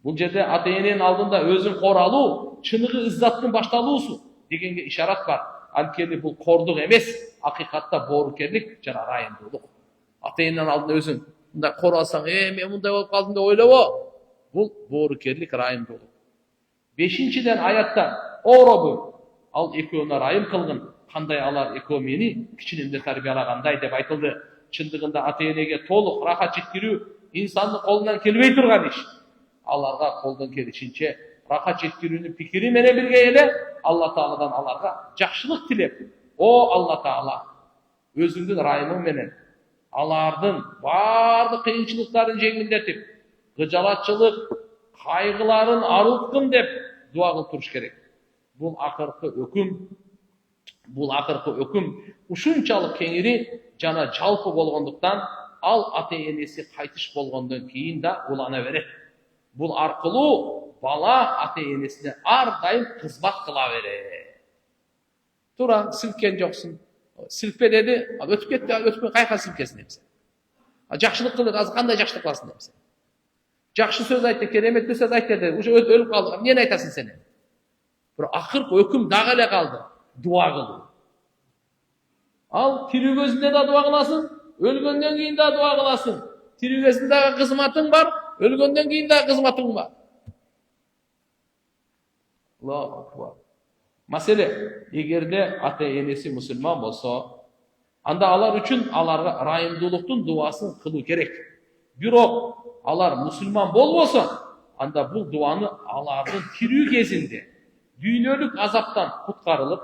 Бул жерде ата-эненин алдында өзүн кор алуу чыныгы ыззаттын башталуусу дегенге ишарат бар. Анткени бул кордук эмес, акыйкатта боорукерлик жана ырайымдуулук. Ата-эненин алдында өзүң мындай кор алсаң, мен мындай болуп калдым деп ойлобо. Бул боорукерлик, ырайымдуулук. 5-ден аятта оробу ал экөөнү ырайым кылгын, кандай алар экөө мени кичинемде тарбиялагандай деп айтылды. Чындыгында ата-энеге толук рахат жеткирүү инсандын колунан келбей турган иш. Аларга колдон келишинче рахат жеткирүүнүн пикири менен бирге эле Алла Тааладан аларга жакшылык тилеп, о Алла Таала, өзүңдүн ырайымың менен алардын баардык кыйынчылыктарын жеңилдетип, кыжалатчылык, кайгыларын арылткын деп дуа кылып туруш керек. Бул акыркы өкүм ушунчалык кеңири жана жалпы болгондуктан ал ата-энеси кайтыш болгондон кийин да улана берет. Бул аркылуу бала ата-энесине ар дайым кызмат кыла берет. Тура, силкен жоксун. Силпе деди, ал өтүп кетти, өтпөй кайка силкесин демсе. Жакшылык кылды, азыр кандай жакшылык кыласың демсе. Жакшы сөз айтты, кереметтүү сөз айтты деди, уже өлүп калды. Эмне айтасың сен? Бирок акыркы өкүм дагы эле калды. Дуа кылуу. Ал тирүү көзүндө да дуа кыласың, өлгөндөн кийин да дуа кыласың. Тирүү кезиндеги кызматың бар, өлгөндөн кийин да кызматың бар. Аллаху акбар. Маселе, эгерде ата-энеси мусулман болсо, анда алар үчүн аларга ырайымдуулуктун дуасын кылуу керек. Бирок алар мусулман болбосо, анда бул дуаны алардын тирүү кезинде дүйнөлүк азаптан куткарылып,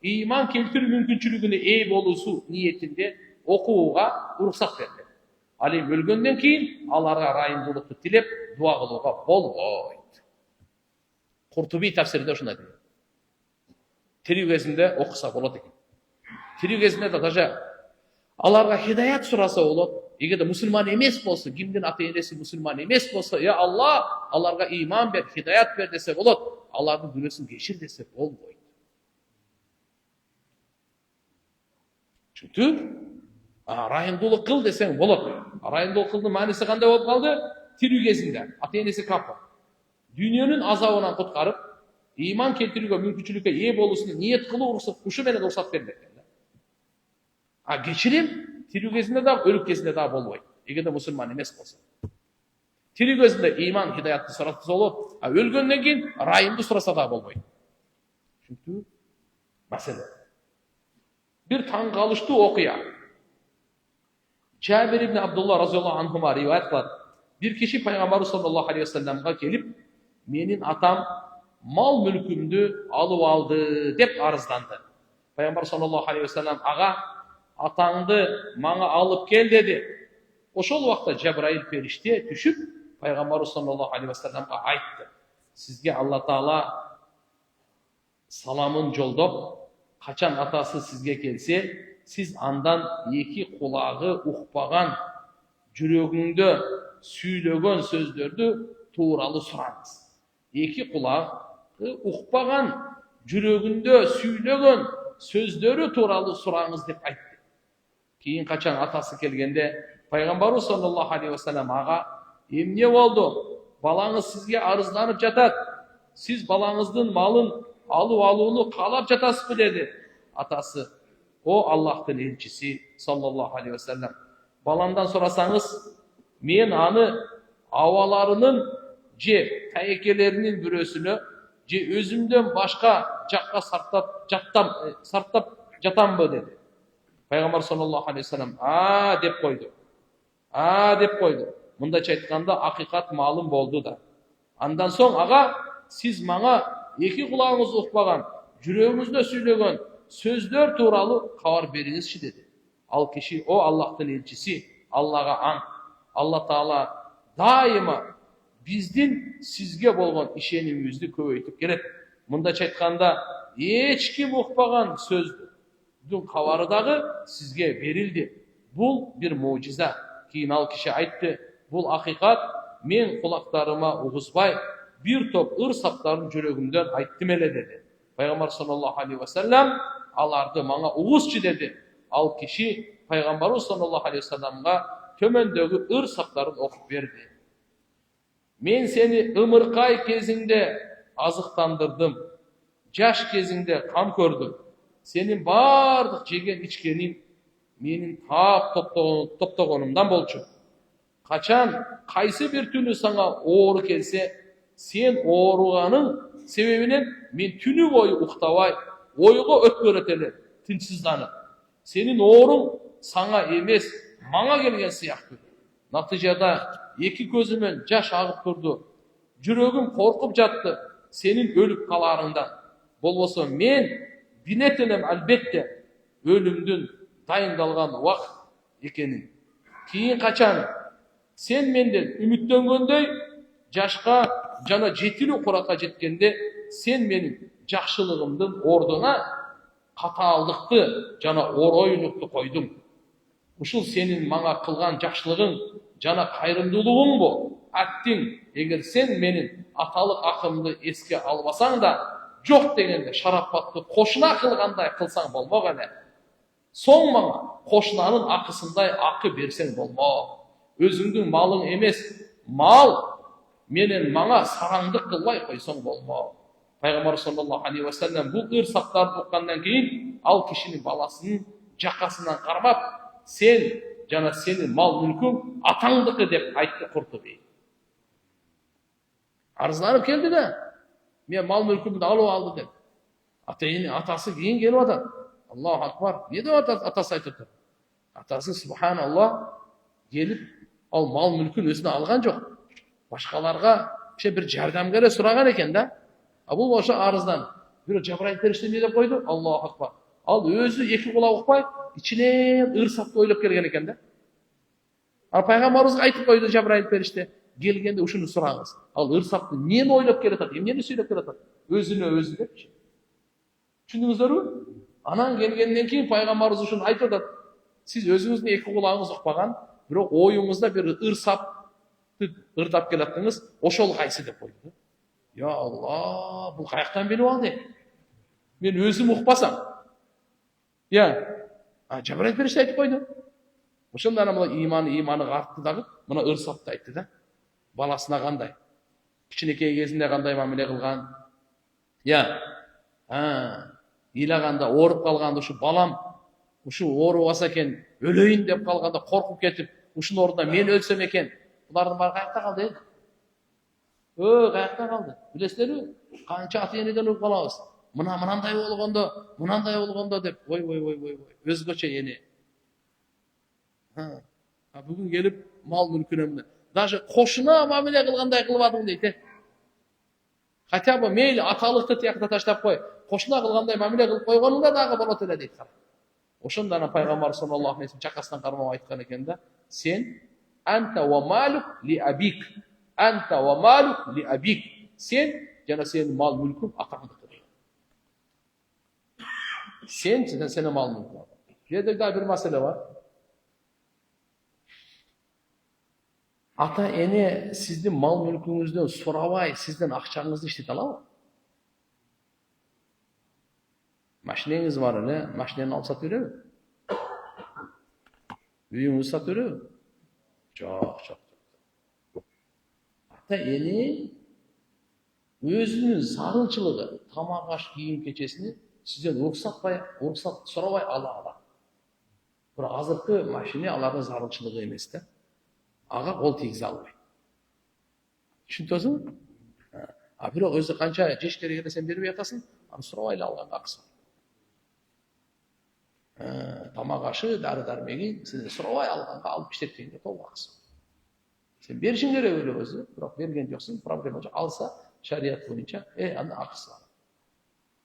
ыйман келтирүү мүмкүнчүлүгүнө ээ болуусу ниетинде окууга уруксат берилет. Ал эми өлгөндөн кийин аларга ырайымдуулукту тилеп дуа кылууга болбойт. Куртуби тафсиринде ушундай дейт. Тирүү кезинде окуса болот экен. Тирүү кезинде да даже аларга хидаят сураса болот. Эгерде мусулман эмес болсо, кимдин ата-энеси мусулман эмес болсо, Алла, аларга ыйман бер, хидаят бер десе болот. Алардын күнөөсүн кечир десе болбойт. Чүнтү ырайымдуулук кыл десең болот. Ырайымдуулук кылдын мааниси кандай болуп калды? Тирүү кезинде ата-энеси капыр. Дүйнөнүн азабынан куткарып, ыйман келтирүүгө мүмкүнчүлүккө ээ болуусуна ниет кылуу ушу менен уруксат берилет. Кечирим тирүү кезинде да, өлүк кезинде да болбойт. Эгерде мусулман эмес болсо. Тирүү кезинде ыйман, хидаятты сураса болот, өлгөндөн кийин ырайымды сураса да болбойт. Чүнтү маселе. Бир таң калыштуу окуя. Жабир ибн Абдулла разияллаху анхума риваят кылат. Бир киши пайгамбар саллаллаху алейхи вассаламга келип, менин атам мал мүлкүмдү алып алды деп арызданды. Пайгамбар саллаллаху алейхи вассалам ага атаңды мага алып кел деди. Ошол убакта Жабраил периште түшүп, пайгамбар саллаллаху алейхи вассаламга айтты. Сизге Алла Таала саламын жолдоп, качан атасы сизге келсе, сиз андан эки кулагы укпаган, жүрөгүңдө сүйлөгөн сөздөрдү тууралуу сураңыз. Эки кулагы укпаган, жүрөгүндө сүйлөгөн сөздөрү тууралуу сураңыз деп айтты. Кийин качан атасы келгенде, пайгамбару саллаллаху алейхи вассалам ага эмне болду? Балаңыз сизге арызданып жатат. Сиз балаңыздын малын alууну каалап жатасызбы dedi atası. O Allah'ın elçisi sallallahu aleyhi ve sellem. Balandan sorasanız, men anı avalarının je tayekelerinin bürösünü je özümden başka jakka sartap jatamбы dedi. Peygamber sallallahu aleyhi ve sellem dep koydu. Dep koydu. Mındaça aytkanda hakikat malum boldu da. Andan soň aga siz maňa eki kulağınız ukpagan, jüreğinizde söylegen sözler tuuralı kabar beriňizçi dedi. Al kişi o Allah'ın elçisi, Allah'a an. Allah Taala daima bizdin sizge bolgan işenimizni köpöýtüp gerek. Mındaça aytkanda hiç kim ukpagan sözdün kabary dagы sizge berildi. Bul bir mucize. Keyin al kişi aytdı. Bul hakikat men kulaklarıma uğuzbay bir top ırsapların yüreğimden ayttım ele dedi. Peygamber sallallahu aleyhi ve sellem alardı maňa uğuzçı dedi. Al kişi Peygamber sallallahu aleyhi ve sellem'ga tömendögi ırsapların okup verdi. Men seni ımırkay kezinde azıktandırdım. Jaş kezinde kam kördüm. Senin bardyk jegen içkenin menin taap toptogonumdan bolçu. Kaçan kaysı bir tünü sana oğru kelse sen oğruganın sebebinin men tünü boyu uktabay oyga ötköröteli tinçsizlanıp senin oğrun sana emes maňa gelgen siyahtı. Natijada iki gözümün jaş agıp durdu. Yüreğim korkup jattı senin ölüp kalarından. Bolboso men binetenem albatta ölümdün dayındalgan vakt ekenin. Keyin kaçan sen menden ümitlengöndöy jaşka jana jetili kuraka jetkende sen menin jakşılygymdyn orduna kataaldыкты jana oroýlukty koydum. Uşul senin maňa kılgan jakşylygyň jana kayrımdılıgyň bu. Attin, eger sen menin atalyk akymdy eske albasaň da jok degende şarapatly koşuna kılganday kılsaň bolmok ele. Soň maňa koşunanın akısınday akı berseň bolmok. Özüňdüň malyň emes, mal menen maňa sarаңdyk kılbay koysoň bolmok. Peygamber sallallahu aleyhi ve sellem bu ırsaptарды uqqandan keyin al kişinin balasının jakasından karmap sen jana senin mal mülküň ataňdyky dep aýtdy Kurtubi. Arzlanıp keldi de men mal mülkümdi alıp aldı dep. Atası keyin gelip atar. Allahu akbar. Ne de atası aytıptır? Atası subhanallah gelip al mal mülkün özüne algan jok. Başkalarga bir jardamgere suragan eken da. Bu boşa arızdan bir Cebrail perişte ne dep koydu? Allahu akbar. Al özü iki kulak ukpay içine ırsapты oylap kelgen eken da. Al Peygamberimiz aytıp koydu Cebrail perişte. Gelgende uşunu suraňyz. Al ırsapты neni oylap kelatat? Neni söýlep kelatat? Özüne özü dep. Düşündüňizlermi? Anan gelgenden keyin Peygamberimiz uşunu aytıp atat. Siz özüňizdin iki kulagyňyz ukpagan, birok oýuňyzda bir ırsapты ırdap kelatdyňyz, oşol gaýsy dep koydu. Ya Allah, bu kayaktan bilip aldı. Men özüm ukpasam. Ya, Cebrail perişte aytıp koydu. Oşondan imanı arttı dagı, muna ırsapты aytdı da. Balasına kanday. Kiçinekey kezinde kanday mamile kılgan. Ya, ilaganda, orup kalganda şu balam, şu orup asa eken, öleyin dep kalganda korkup ketip, uşun orunda men ölsem eken, bulardan bari kayakta kaldı. Kayakta kaldı. Bilesizlermi? Kança atı yeniden ölüp kalabız. Mınanday olganda dep, oy, özgöçe yeni. Bugün gelip mal mülkünemde. Даже koşuna mamile kılganday kılbadım deydi. Хотя бы meyli atalıkты tiyakta taştap koy. Koşuna kılganday mamile kılıp koygonunda dağı bolat ele deydi. Oşondan Peygamber sallallahu aleyhi ve sellem çakasından karmama aytkan eken da sen anta ve maluk li abik. Anta ve maluk li abik. Sen jana senin mal mülkün ataňdykyr. Senin mal mülkün. Yerde daha bir mesele var. Ata ene sizdin mal mülküňizden sorabay, sizden akçaňyzdy işlet alabı? Maşineňiz var ele, maşineni alıp satyp beremi? Üýüňizi satyp beremi? Jok. Ata ene өзүнүн сагынчылыгы, тамак аш кийим кечесини сизден уруксат сурабай ала алат. Бирок азыркы машина алардын сагынчылыгы эмес да. Ага кол тийгизе албайт. Түшүнүп атасың? А бирок өзү канча жеш керек эле сен бербей атасың, аны сурабай эле алганга акысы бар. Тамак ашы, дары дармегин сизден сурабай алганга алып иштеткенге толук акысы бар. Сен беришиң керек эле өзү, бирок берген жоксуң, проблема жок. Алса шарият боюнча анын акысы бар.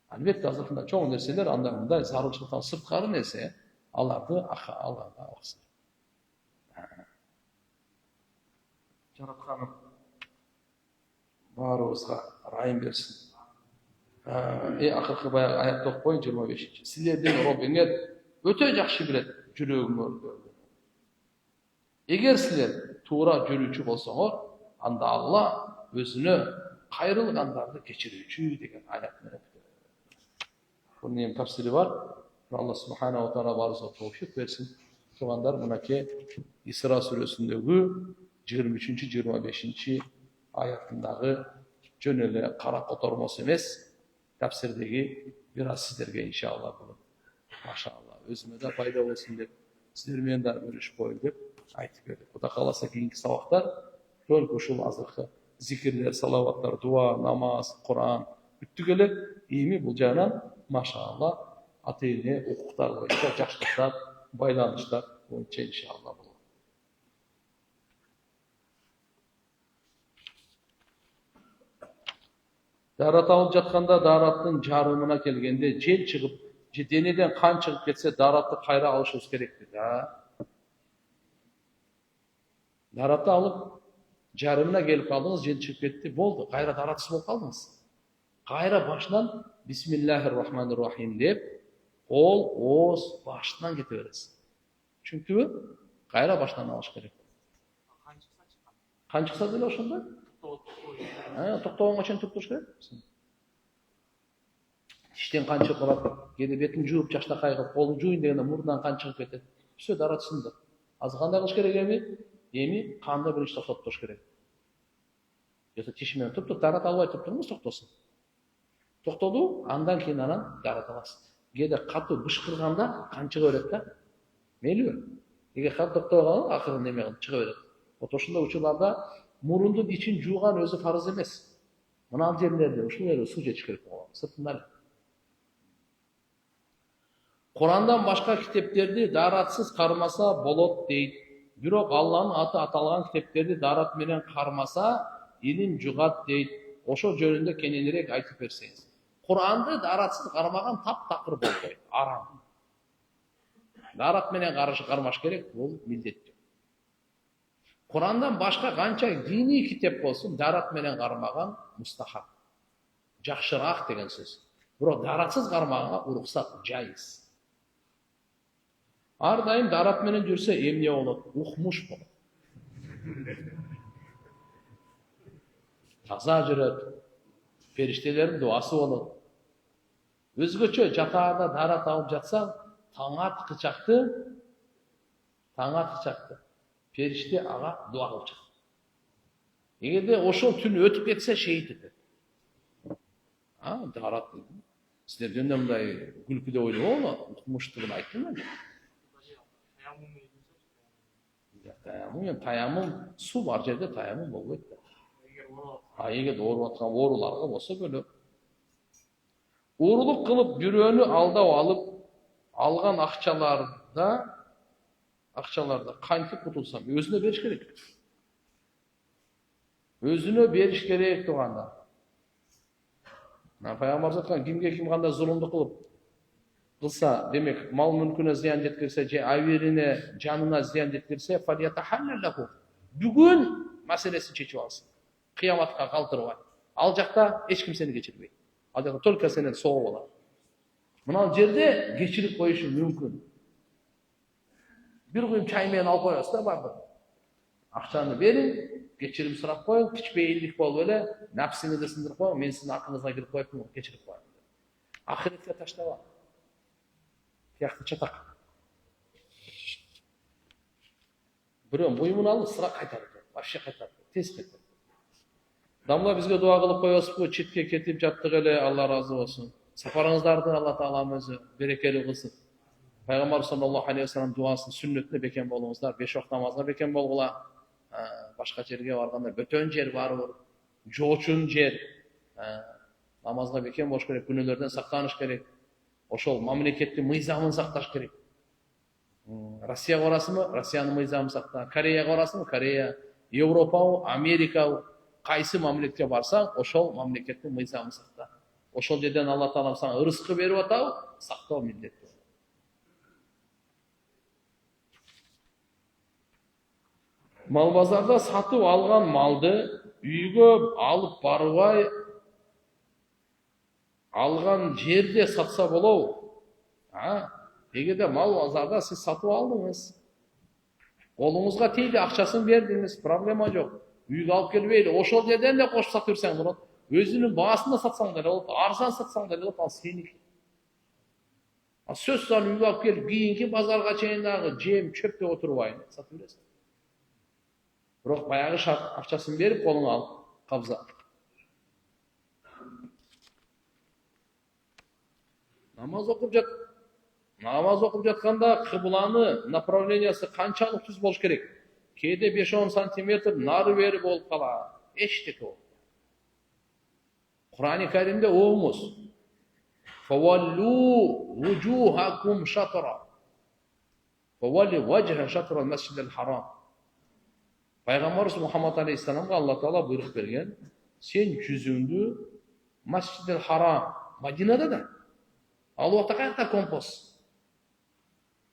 Албетте азыркында чоң нерселер анда мындай зарылчылыктан сырткары нерсе, аларды алганга акысы бар. Жаратканым баарыбызга ырайым берсин. Акыркы баягы аятты окуп коеюн, 25. Силердин Роббиңер өтө жакшы билет жүрөгүңөрдү. Эгер силер туура жүрүүчү болсоңор, анда Алла өзүнө кайрылгандарды кечирүүчү деген аят менен. Bunun hem tafsiri var. Allah subhanahu wa ta'ala varsa tevfik versin. Tuğanlar mınaki İsra suresindeki 23-25 ayetindeki jönele kara kotorması emes. Tafsirdeki biraz sizlerge inşallah bulun. Maşallah. Özüme de fayda olsun dep, sizlerмен de bölüşüp koyun dep aytıp verdik. Bu da kalasa keyinki sabahlar rol koşul azırkı zikirler, salavatlar, dua, namaz, Kur'an büttü gelip iyimi bulacağına maşallah ateyine hukuklar boyunca жақшылықтар, байланыштар boyunca inşallah bu. Darat alып жатқанда дараттың жарымына келгенде жел шығып, денеден қан шығып кетсе, даратты қайра алышыбыз керек дейді. Даратты алып жарымына келіп қалдыңыз, жел шығып кетті, болды, қайра даратсыз болып қалдыңыз. Қайра башынан Бисмиллахир-рахманир-рахим деп, ол оз башынан кете бересіз. Çünkü қайра башынан алыш керек. Қан шықса деле ошондо? Токтогонго чейин туруш керек. Тиштен қан чыгып калат, кээде бетин жууп жакшынакай кылып, колун жууйн дегенде мурдунан қан чыгып кетет. Все дарат сынды. Азыр кандай кылыш керек эми канды биринчи токтотуш керек. Жаса тиш менен туруп дарат албай туруп туруңуз, токтосун. Токтоду, андан кийин анан дарат аласыз. Кээде катуу бышкырганда кан чыга берет да. Мейлиби? Эгер кан токтой калса, акырын неме кылып чыга берет. Вот ошондой учурларда мурундун ичин жууган өзү фарыз эмес. Мына жерлерде ушул жерде суу жетиш керек болгон. Сыртында эле. Курандан башка китептерди даратсыз кармаса болот дейт. Бирок Алланын аты аталган китептерди дарат менен кармаса, илим жугат дейт. Ошо жөнүндө кененирээк айтып берсеңиз. Куранды даратсыз кармаган таптакыр болбойт, арам. Дарат менен кармаш керек, бул милдеттүү. Курандан башка канча диний китеп болсун, дарат менен кармаган мустахаб. Жакшыраак деген сөз. Бирок даратсыз кармаганга уруксат, жайыз. Ар дайым дарат менен жүрсө эмне болот? Ухмуш болот. Таза жүрөт. Периштелердин дуасы болот. Өзгөчө жатаарда дарат алып жатсаң, таң атчакты. Периште ага дуа кылып жатат. Эгерде ошол түн өтүп кетсе, шейит этет. Дарат. Силерден да мындай күлкүдө ойлогонго, ухмуштугун айттым мен. Таямым, су бар жерде таямым болбойт да. Эгер ооруп аткан ооруларга болсо бөлөк. Уурулук кылып бирөөнү алдап алып алган акчаларда кантип кутулсам, өзүнө бериш керек. Өзүнө бериш керек туганда. Пайгамбар айткан, кимге ким кандай зулумдук кылса, демек мал мүлкүнө зыян жеткирсе, же абирине, жанына зыян жеткирсе, фалиятахаллалаху. Бүгүн маселесин чечип алсын. Кыяматка калтырбай. Ал жакта эч ким сени кечирбейт. Ал жакта только сенен соо болот. Мына жерде кечирип коюшу мүмкүн. Бир күйүм чай менен алып коесуз да барды. Акчаны берин, кечирим сурап коюң, кичпейилдик болуп эле, напсыңызды сындырып коюң, мен сиздин акыңызга кирип коюпмун, кечирип коюм. Ахиретке таштаба. Тиякты чатак. Бирөө буйумун алып, сыра кайтарып, вообще кайтарып, тез кетет. Дамла бизге дуа кылып коесузбу? Четке кетип жаттык эле, Алла ыраазы болсун. Сапарыңыздарды Алла Таалам өзү берекелүү кылсын. Пайгамбар саллаллаху алейхи вассалам дуасын сүннөтүнө бекем болуңуздар, 5 вакыт намазга бекем болгула. Башка жерге барганда бөтөн жер барбыр, жоочун жер. Намазга бекем болуш керек, күнөөлөрдөн сактаныш керек. Ошол мамлекеттин мыйзамын сакташ керек. Россияга барасыңбы? Россиянын мыйзамын сакта. Кореяга барасыңбы? Корея, Европабы, Америкабы, кайсы мамлекетке барсаң, ошол мамлекеттин мыйзамын сакта. Ошол жерден Алла Таалам сага ырыскы берип атабы, сактоо милдеттүү. Мал базарда сатып алган малды үйгө алып барбай алган жерде сатса болобу? Эгерде мал базарда сиз сатып алдыңыз, колуңузга тийди, акчасын бердиңиз, проблема жок. Үйгө алып келбейли, ошол жерден да кошуп сатып берсең болот. Өзүнүн баасында сатсаң да болот, арзан сатсаң да болот, ал сеники. Сөзсүз аны үйгө алып келип, кийинки базарга чейин дагы жем, чөп деп отурбайын, сатып бересиң. Бирок баягы шарт, акчасын берип, колуңа ал, кабза. Намаз окуп жатканда кыбланы направлениясы канчалык түз болуш керек? Кээде 5-10 сантиметр нары бери болуп калат. Эчтеке болуп. Кур'ан-ы Каримде оңуз. Фаваллу вужухакум шатра. Фавалли вajha шатра al-masjid al-haram. Пайгамбарыбыз Мухаммад алейхиссаламга Алла Таала буйрук берген. Сен жүзүңдү Масжид ал-Харам, Мадинада да. Ал убакта каякта композ?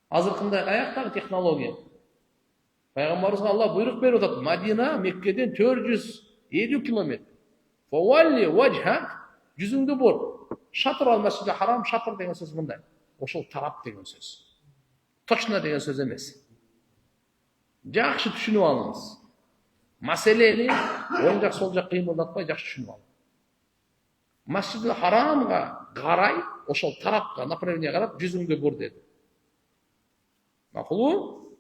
Азыркындай каяктагы технология? Пайгамбарыбызга Алла буйрук берип атат. Мадина Меккеден 450 километр. Фавалли вajha, жүзүңдү бур. Шатр ал-Масжид ал-Харам, шатр деген сөз мындай. Ошол тарап деген сөз. Точно деген сөз эмес. Жакшы түшүнүп алыңыз. Маселени оң жак сол жак кыймылдатпай жакшы түшүнүп алыңыз. Масжид ал-Харамга карай, ошол тарапка, направление карап, жүзүңдү бур деди. Макулбу?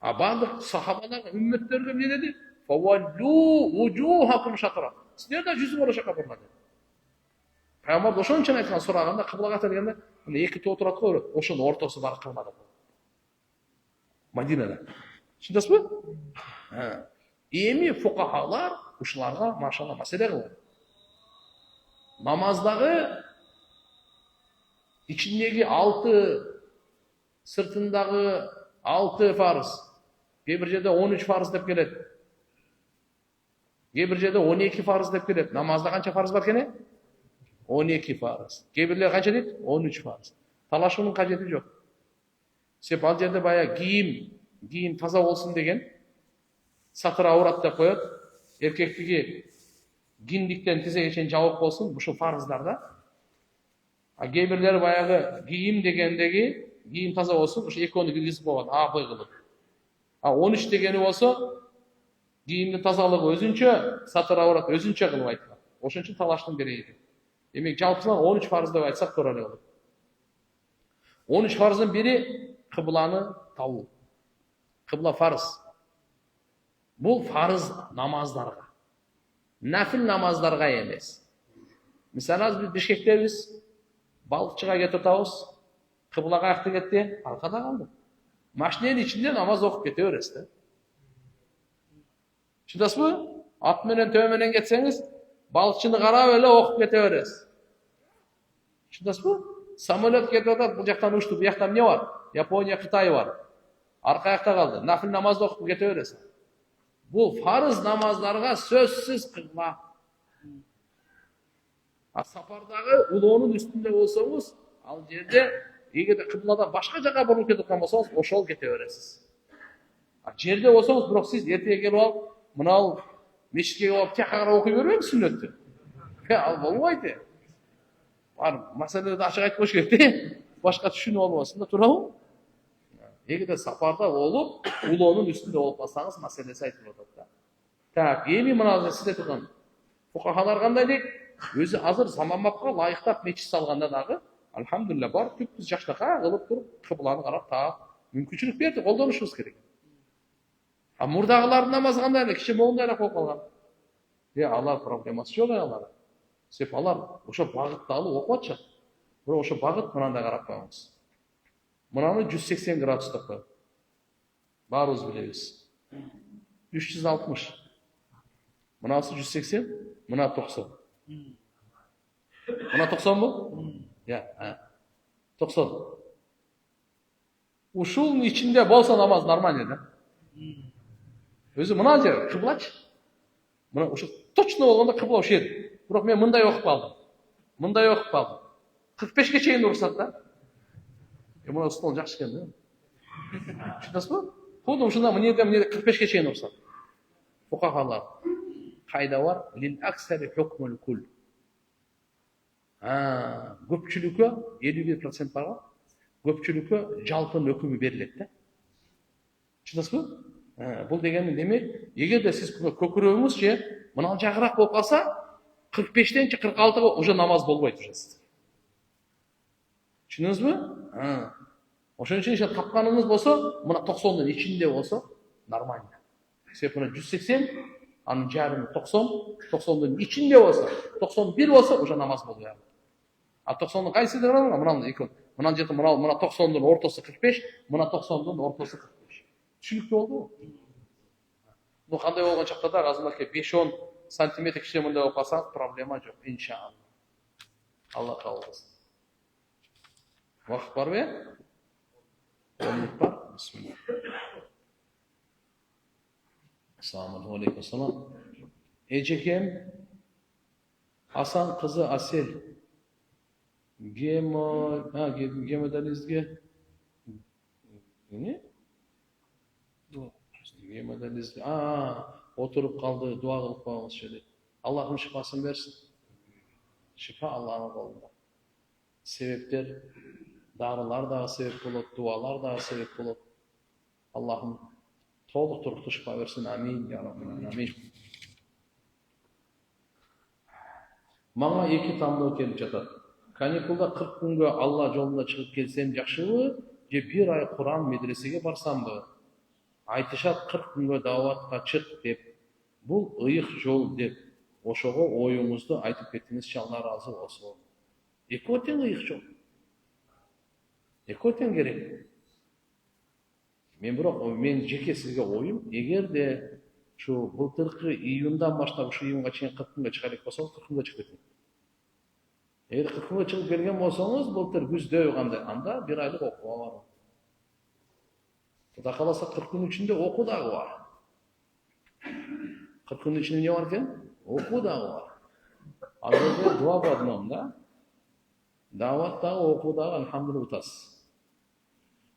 Бардык сахабаларга, үммөттөргө эмне деди? Фаваллу вужухакум шатра. Силер да жүзүңөр ошо жака бурла деди. Пайгамбар ошон үчүн айткан, сураганда, кыблага келгенде, мына эки тоо турат го, ошонун ортосу бар кыблада. Мадинада. Түшүндүңүзбү? Эми фукахалар ушуларга машалла маселе кылат. Намаздагы ичиндеги 6, сыртындагы 6 фарыз. Кээ бир жерде 13 фарыз деп келет. Кээ бир жерде 12 фарыз деп келет. Намазда канча фарыз бар экен? 12 фарыз. Кээ бирлер канча дейт? 13 фарыз. Талашуунун кажети жок. Сеп ал жерде бая кийим таза болсун деген, сатыр аурат деп коет. Эркектиги киндиктен тизеге чейин жабык болсун, ушул фарыздарда. Кээ бирлер баягы кийим дегендеги кийим таза болсун, ошо экөөнү киргизип койгон, Б кылып. 13 дегени болсо, кийимдин тазалыгы өзүнчө, сатыр аурат өзүнчө кылып айткан. Ошон үчүн талаштын кереги. Демек жалпысынан 13 фарыз деп айтсак туура эле болот. 13 фарыздын бири кыбланы табуу. Кыбла фарыз. Бул фарыз намаздарга. Нафил намаздарга эмес. Мисалы биз Бишкектебиз, балыкчыга кетип атабыз, кыбла каякта кетти, аркада калды. Машиненин ичинде намаз окуп кете бересиз да. Түшүндүңүзбү? Ат менен төө менен кетсеңиз, балыкчыны карап эле окуп кете бересиз. Түшүндүңүзбү? Самолет кетип атат, бул жактан учту, бу жакта эмне бар? Япония, Кытай бар. Арка жакта калды. Нафил намазды окуп кете бересиз. Бул фарыз намаздарга сөзсүз кыбла. Сапардагы улоонун үстүндө болсоңуз, ал жерде эгерде кыблада башка жака бурулуп кетип аткан болсоңуз, ошол кете бересиз. Жерде болсоңуз, бирок сиз эртеге келип алып, мына мечитке келип алып, тияка карап окуй бербеңиз сүннөттү. Ал болбойт. Бар маселени ачык айтып коюш керек да. Башка түшүнүп албасын да, туурабы? Эгерде сапарда болуп, улоонун үстүндө болуп калсаңыз, маселеси айтылып атат да. Так, эми мына сиз айткан фукахалар кандай дейт? Өзү азыр заманбапка ылайыктап мечит салганда дагы, алхамдулилля, бар түпсүз жаштакка кылып туруп, кыбланы карап таап, мүмкүнчүлүк берди, колдонушубуз керек. Мурдагылардын намазы кандай эле, кичи моундай эле болуп калган. Алар проблемасы жок алар. Себеп алар ошо багытты алып окуп атышат. Бирок ошо багыт мынандай карап коюңуз. Мынаны 180 градус деп коет. Баарыбыз билебиз. 360. Мынасы 180, мына 90. Мына 90бу? 90. Ушунун ичинде болсо намаз нормально да. Өзү мына жер кыблачы. Мына ошо точно болгондо кыбла ошо жер. Бирок мен мындай окуп калдым. 45-ке чейин уруксат да. Мына стол жакшы экен да. Түшүнөсүзбү? Худу ушунда мынеде 45-ке чейин уруксат. Фукахалар кайда бар? Лил аксари хукмул кул. Көпчүлүккө 51% бар. Көпчүлүккө жалпын өкүмү берилет да. Түшүнөсүзбү? Бул дегени демек, эгерде сиз көкүрөгүңүз же мына жагыраак болуп калса, 45-тен 46-га уже намаз болбойт уже сизде. Түшүнөсүзбү? Ошон үчүн тапканыңыз болсо, мына 90дун ичинде болсо нормально. Себеп мына 180, анын жарымы 90, 90дун ичинде болсо, 91 болсо уже намаз болуп. А 90дун кайсы деп атам? Мына жерде мына 90дун ортосу 45, мына 90дун ортосу 45. Түшүнүктүү болду. Ну кандай болгон чакта да азыркы 5-10 сантиметр кичине мындай болуп калсаңыз проблема жок, иншалла. Алла кааласын. Вакыт барбы? 10 минут бар. Бисмилlah. Assalomu alaykum. Assalom. Эжекем Асан кызы Асел гемодиализге отуруп калды, дуа кылып коюңузчу дейт. Аллахым шифасын берсин. Шифа Аллахтын колунда. Себептер, дарылар да себеп болот, дуалар да себеп болот. Аллахым толук туруктуу шифа берсин. Амин, я Раббал Аламин. Мага 2 тандоо келип жатат. Каникулда 40 күнгө Алла жолунда чыгып келсем жакшыбы, же 1 ай Куран медресеге барсамбы? Айтышат 40 күнгө даватка чык деп. Бул ыйык жол деп. Ошого оюңузду айтып кетиңизчи, Алла разы болсун. Эки тең ыйык жол. Эки тең керек. Мен жеке сизге оюм, эгерде şu былтыркы июндан баштап şu июнга чейин 40 күнгө чыга элек болсоңуз, 40 күнгө чыгып кетиң. Эгер 40 күнгө чыгып келген болсоңуз, былтыр күздө анда 1 айлык окууга бар. Кудай кааласа 40 күн ичинде окуу дагы бар. 40 күн ичинде эмне бар экен? Окуу дагы бар. Ал жерде дуа в одном, да? Дават дагы, окуу дагы, алхамдулилlah утасыз.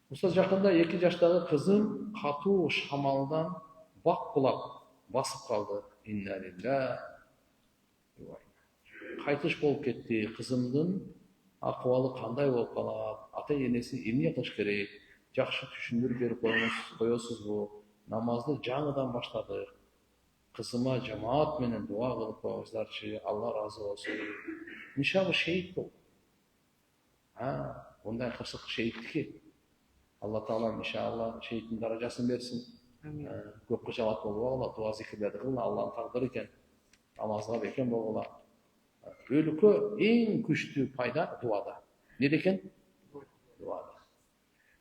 Уста жакында 2 жаштагы кызым катуу шамалдан бак кулап басып калды. Инна лилlah. Кайтыш болуп кетти. Кызымдын акыбалы кандай болуп калат? Ата-энеси эмне кылыш керек? Жакшы түшүндүрүп берип коесузбу? Намазды жаңыдан баштадык. Кызыма жамаат менен дуа кылып коюңуздарчы. Алла разы болсун. Иншалла шейит болду. Ондай кырсык шейиттики. Алла Таала иншалла шейиттин даражасын берсин. Көп кычалат болбогула, дуа зикирлерди кылгыла, Алланын тагдыры экен. Намазга бекем болгула. Өлүккө эң күчтүү пайда дуада. Неде экен? Дуада.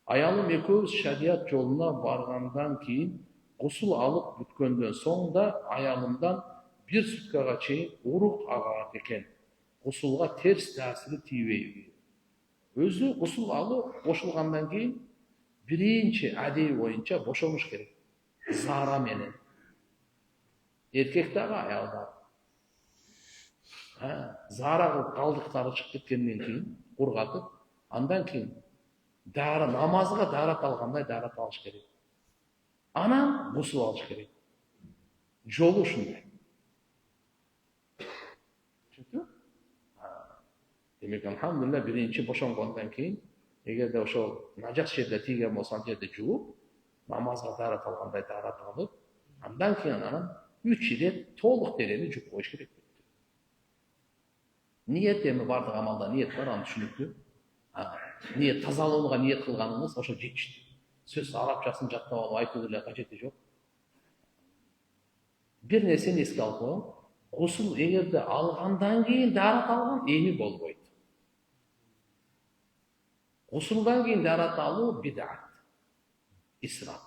Аялым экөөбүз шарият жолуна баргандан кийин гусул алып бүткөндөн соң да аялымдан 1 суткага чейин урук агарат экен. Гусулга терс таасири тийбейби? Өзү гусул алып кошулгандан кийин биринчи адеби боюнча бошонуш керек. Зара менен. Эркек дагы, аял дагы. Зара кылып калдыктары чыгып кеткенден кийин кургатып, андан кийин дара намазга дарат алгандай дарат алыш керек. Анан гусул алыш керек. Жолу ушундай. Түшүндүңбү? Демек, алхамдулилlah, биринчи бошонгондон кийин, эгерде ошол нажас жерде тийген болсо, ал жерде жууп, намазга дарат алгандай дарат алып, андан кийин анан 3 ирет толук денени жууп коюш керек. Ниет эми бардык амалда ниет бар, аны түшүнүктүү. Ниет тазалоонуга ниет кылганыңыз ошо жетиштүү. Сөз арабчасын жаттап алып айтуу деле кажети жок. Бир нерсени эске алып коюң. Gusul egerde algandan keyin daarat algan эми болбойт. Gusuldan keyin daarat alуу bid'at, israf.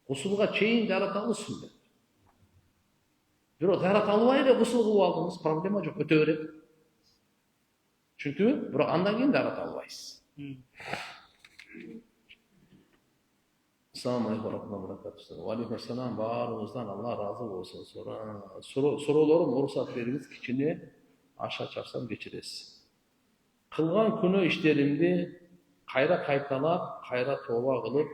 Gusulga чейин daarat алуу сүннет. Бирок daarat албай эле гусул кылып алдыңыз, проблема жок, өтө берет. Çünkü bırak andan keyin daarat albaysiz. Assalamu alaikum wa rahmatullahi wa barakatuh. Wa alaikum assalam. Barımızdan Allah razı olsun. Sorularım ruhsat veriniz, kiçini aşağı çaksam geçiresiz. Kılgan günü işlerimdi kayra kaytalap, kayra tova kılıp,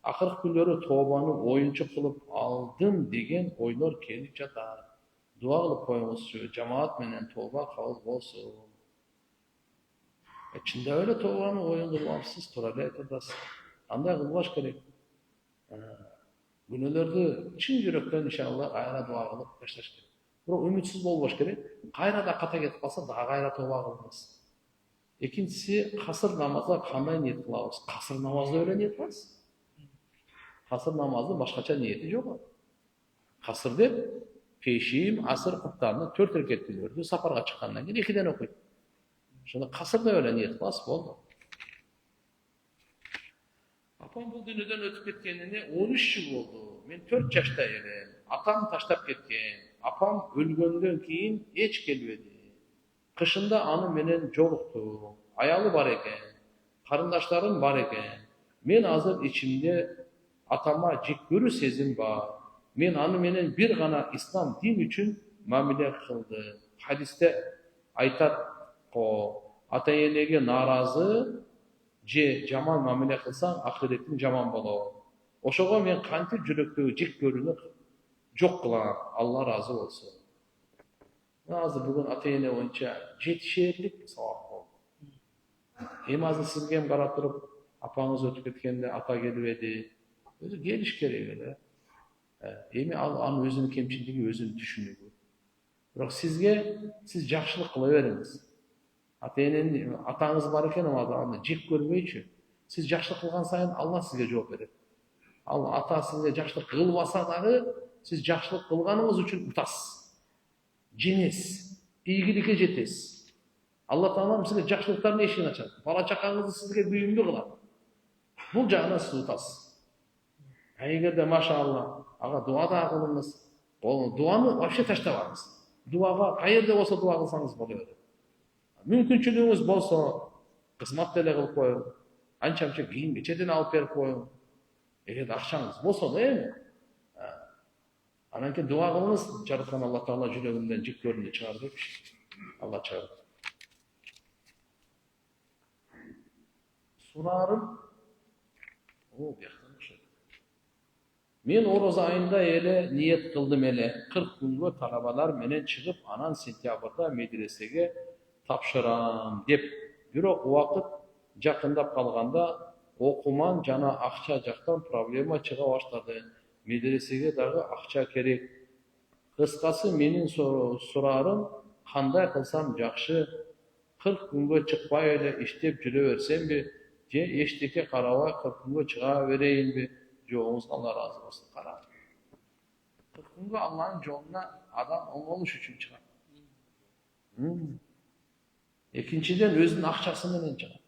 akırk günleri tovanı oyuncu kılıp aldım degen oylar kelip jatar. Dua kılıp koyunuz şu cemaat menen tova kabul bolsun. Çinde öyle tovanı oyun kılıp alsız, torayla etedasız. Андай kılbaş gerek. Günelerde çin yürekten inşallah kayra dua kılıp başlaş gerek. Bırak ümitsiz bolbaş gerek. Kayra da kata ketip kalsa daha kayra tova kılmaz. İkincisi kasır namaza kanday niyet kılabız. Kasır namazda öyle niyet kılabız. Kasır namazda başkaça niyeti yok. Kasır dep peşim, asır kutlarını 4 reket biliyordu. Safarga çıkandan keyin 2'den okuydu. Şimdi kasırda öyle niyet kılabız oldu. Apam bu dünyadan ötüp ketkenine 13 yıl oldu. Men 4 yaşta edim. Atam taştap ketken. Apam ölgönden keyin hiç gelmedi. Kışında anı menen joluktu. Ayalı var eken. Karındaşlarım var eken. Men azır içimde atama jekgörü sezim var. Men anı menen bir gana İslam din üçün mamile kıldı. Hadiste aytat ko ata-enege narazı je jaman mamile kılsan ahiretin jaman bolot. Oşoga men kantip jüröktөгү jekgörünü jok kılan. Allah razı olsun. Hazır bugün ata-ene boyunca 7 savap oldu. Hem hazır sizge hem karap durup apаңыз ötüp ketkende ata gelibedi. Özü geliş gerek ele. Emi anın özünün kemçildigi özünün düşünügü. Bırak sizge siz jakşılık kılaveriniz. Ata-enenin atаңыз var eken ama adamı jek görmöy üçün siz jakşılık kılgan sayın Allah sizge жооп берет. Al ata sizge jakşılık kılbasa dagы siz jakşılık kılganыңыз üçün utасыз. Жеңесиз, ийгиликке жетесиз. Алла Таалам сизге жакшылыктардын эшигин ачат. Бала чакаңызды сизге күйүмдүү кылат. Бул жагынан сиз утасыз. Эгерде машалла ага дуа да кылыңыз, дуаны вообще таштабаңыз. Дуага каерде болсо дуа кылсаңыз боло берет. Мүмкүнчүлүгүңүз болсо кызмат деле кылып коюң. Анча-мынча кийим кечеден алып берип коюң. Эгерде акчаңыз болсо да эми Анан keyin дуа кылыңыз, жараткан Алла Таала жүрөгүмдөн жеккөрүндү чыгар депчи. Алла чыгарат. Сурарым Мен ороза айында эле ниет кылдым эле. 40 күнгө талабалар менен чыгып, анан сентябрда медресеге тапшырам деп. Бирок убакыт жакындап калганда окуман жана акча жактан проблема чыга баштады. Medresege dagы акча керек. Кыскасы менин сурарым кандай кылсам жакшы? 40 күнгө чыкпай эле иштеп жүрө берсемби, же эчтеке карабай 40 күнгө чыга берейинби? Жоңуңузга Алла разы болсун. Кара. 40 күнгө Алланын жолуна адам оңолуш үчүн чыгат. Экинчиден өзүнүн акчасы менен чыгат.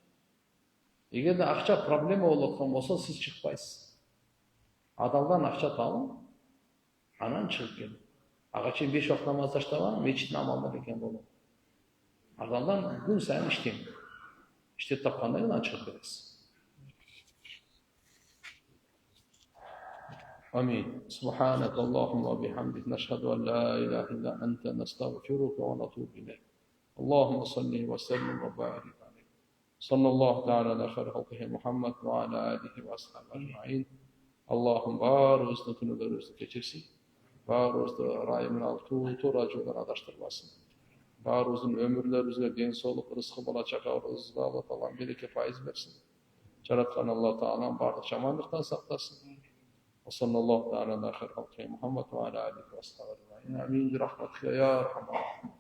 Эгерде акча проблема болуп аткан болсо, сиз чыкпайсыз. Adamdan akça talın, anan çıkıp gelin. Ağaçın 5 vakit namaz taşlama, mecit namazda beken bolun. Adamdan gün sayın işleyin. İşte tapkanda yine çıkıp geliriz. Amin. Subhanak Allahumma bihamdik. Neşhedü en la ilahe illa ente nestağfiruke ve natubu ileyk. Allahümme salli ve sellim ve barik aleyh. Sallallahu teala ala khayri halkihi Muhammed ve ala alihi ve ashabi ecmaîn. Allah'ım barımızda günahlarımızı geçirsin. Barımızda rayımın altı racular adaştırmasın. Barımızın ömürlerimizde den soluk, rızkı bala çaka, rızkı Allah Ta'ala bereke faiz versin. Yaratkan Allah Ta'ala bardık şamanlıktan saklasın. Ve sallallahu ta'ala ala khayr halki Muhammed ve ala alihi ve ashabi ecmaîn. Amin bi rahmetike ya erhamer rahimin.